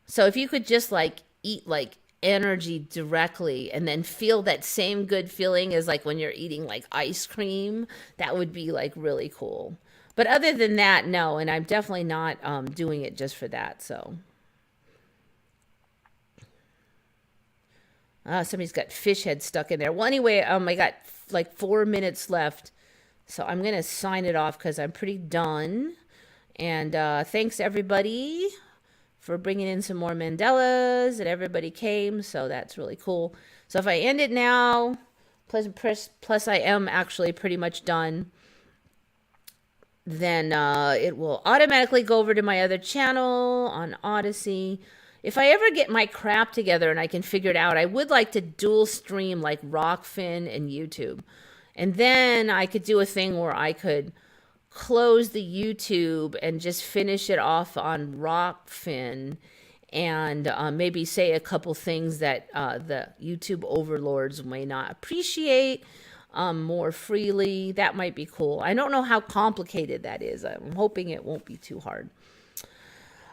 So if you could just like eat like energy directly and then feel that same good feeling as like when you're eating like ice cream, that would be like really cool. But other than that, no, and I'm definitely not doing it just for that. So, somebody's got fish head stuck in there. Well, anyway, I got like 4 minutes left, so I'm gonna sign it off because I'm pretty done. And thanks everybody for bringing in some more Mandelas, and everybody came, so that's really cool. So if I end it now, plus I am actually pretty much done, then it will automatically go over to my other channel on Odyssey. If I ever get my crap together and I can figure it out, I would like to dual stream like Rockfin and YouTube. And then I could do a thing where I could close the YouTube and just finish it off on Rockfin. and maybe say a couple things that the YouTube overlords may not appreciate more freely. That might be cool. I don't know how complicated that is. I'm hoping it won't be too hard.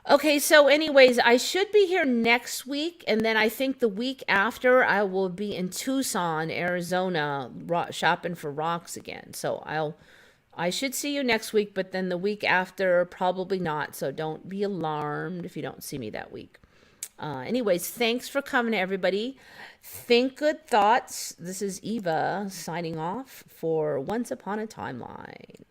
Okay, so anyways, I should be here next week, and then I think the week after I will be in Tucson, Arizona, shopping for rocks again. So I should see you next week, but then the week after, probably not. So don't be alarmed if you don't see me that week. Anyways, thanks for coming, everybody. Think good thoughts. This is Eva signing off for Once Upon a Timeline.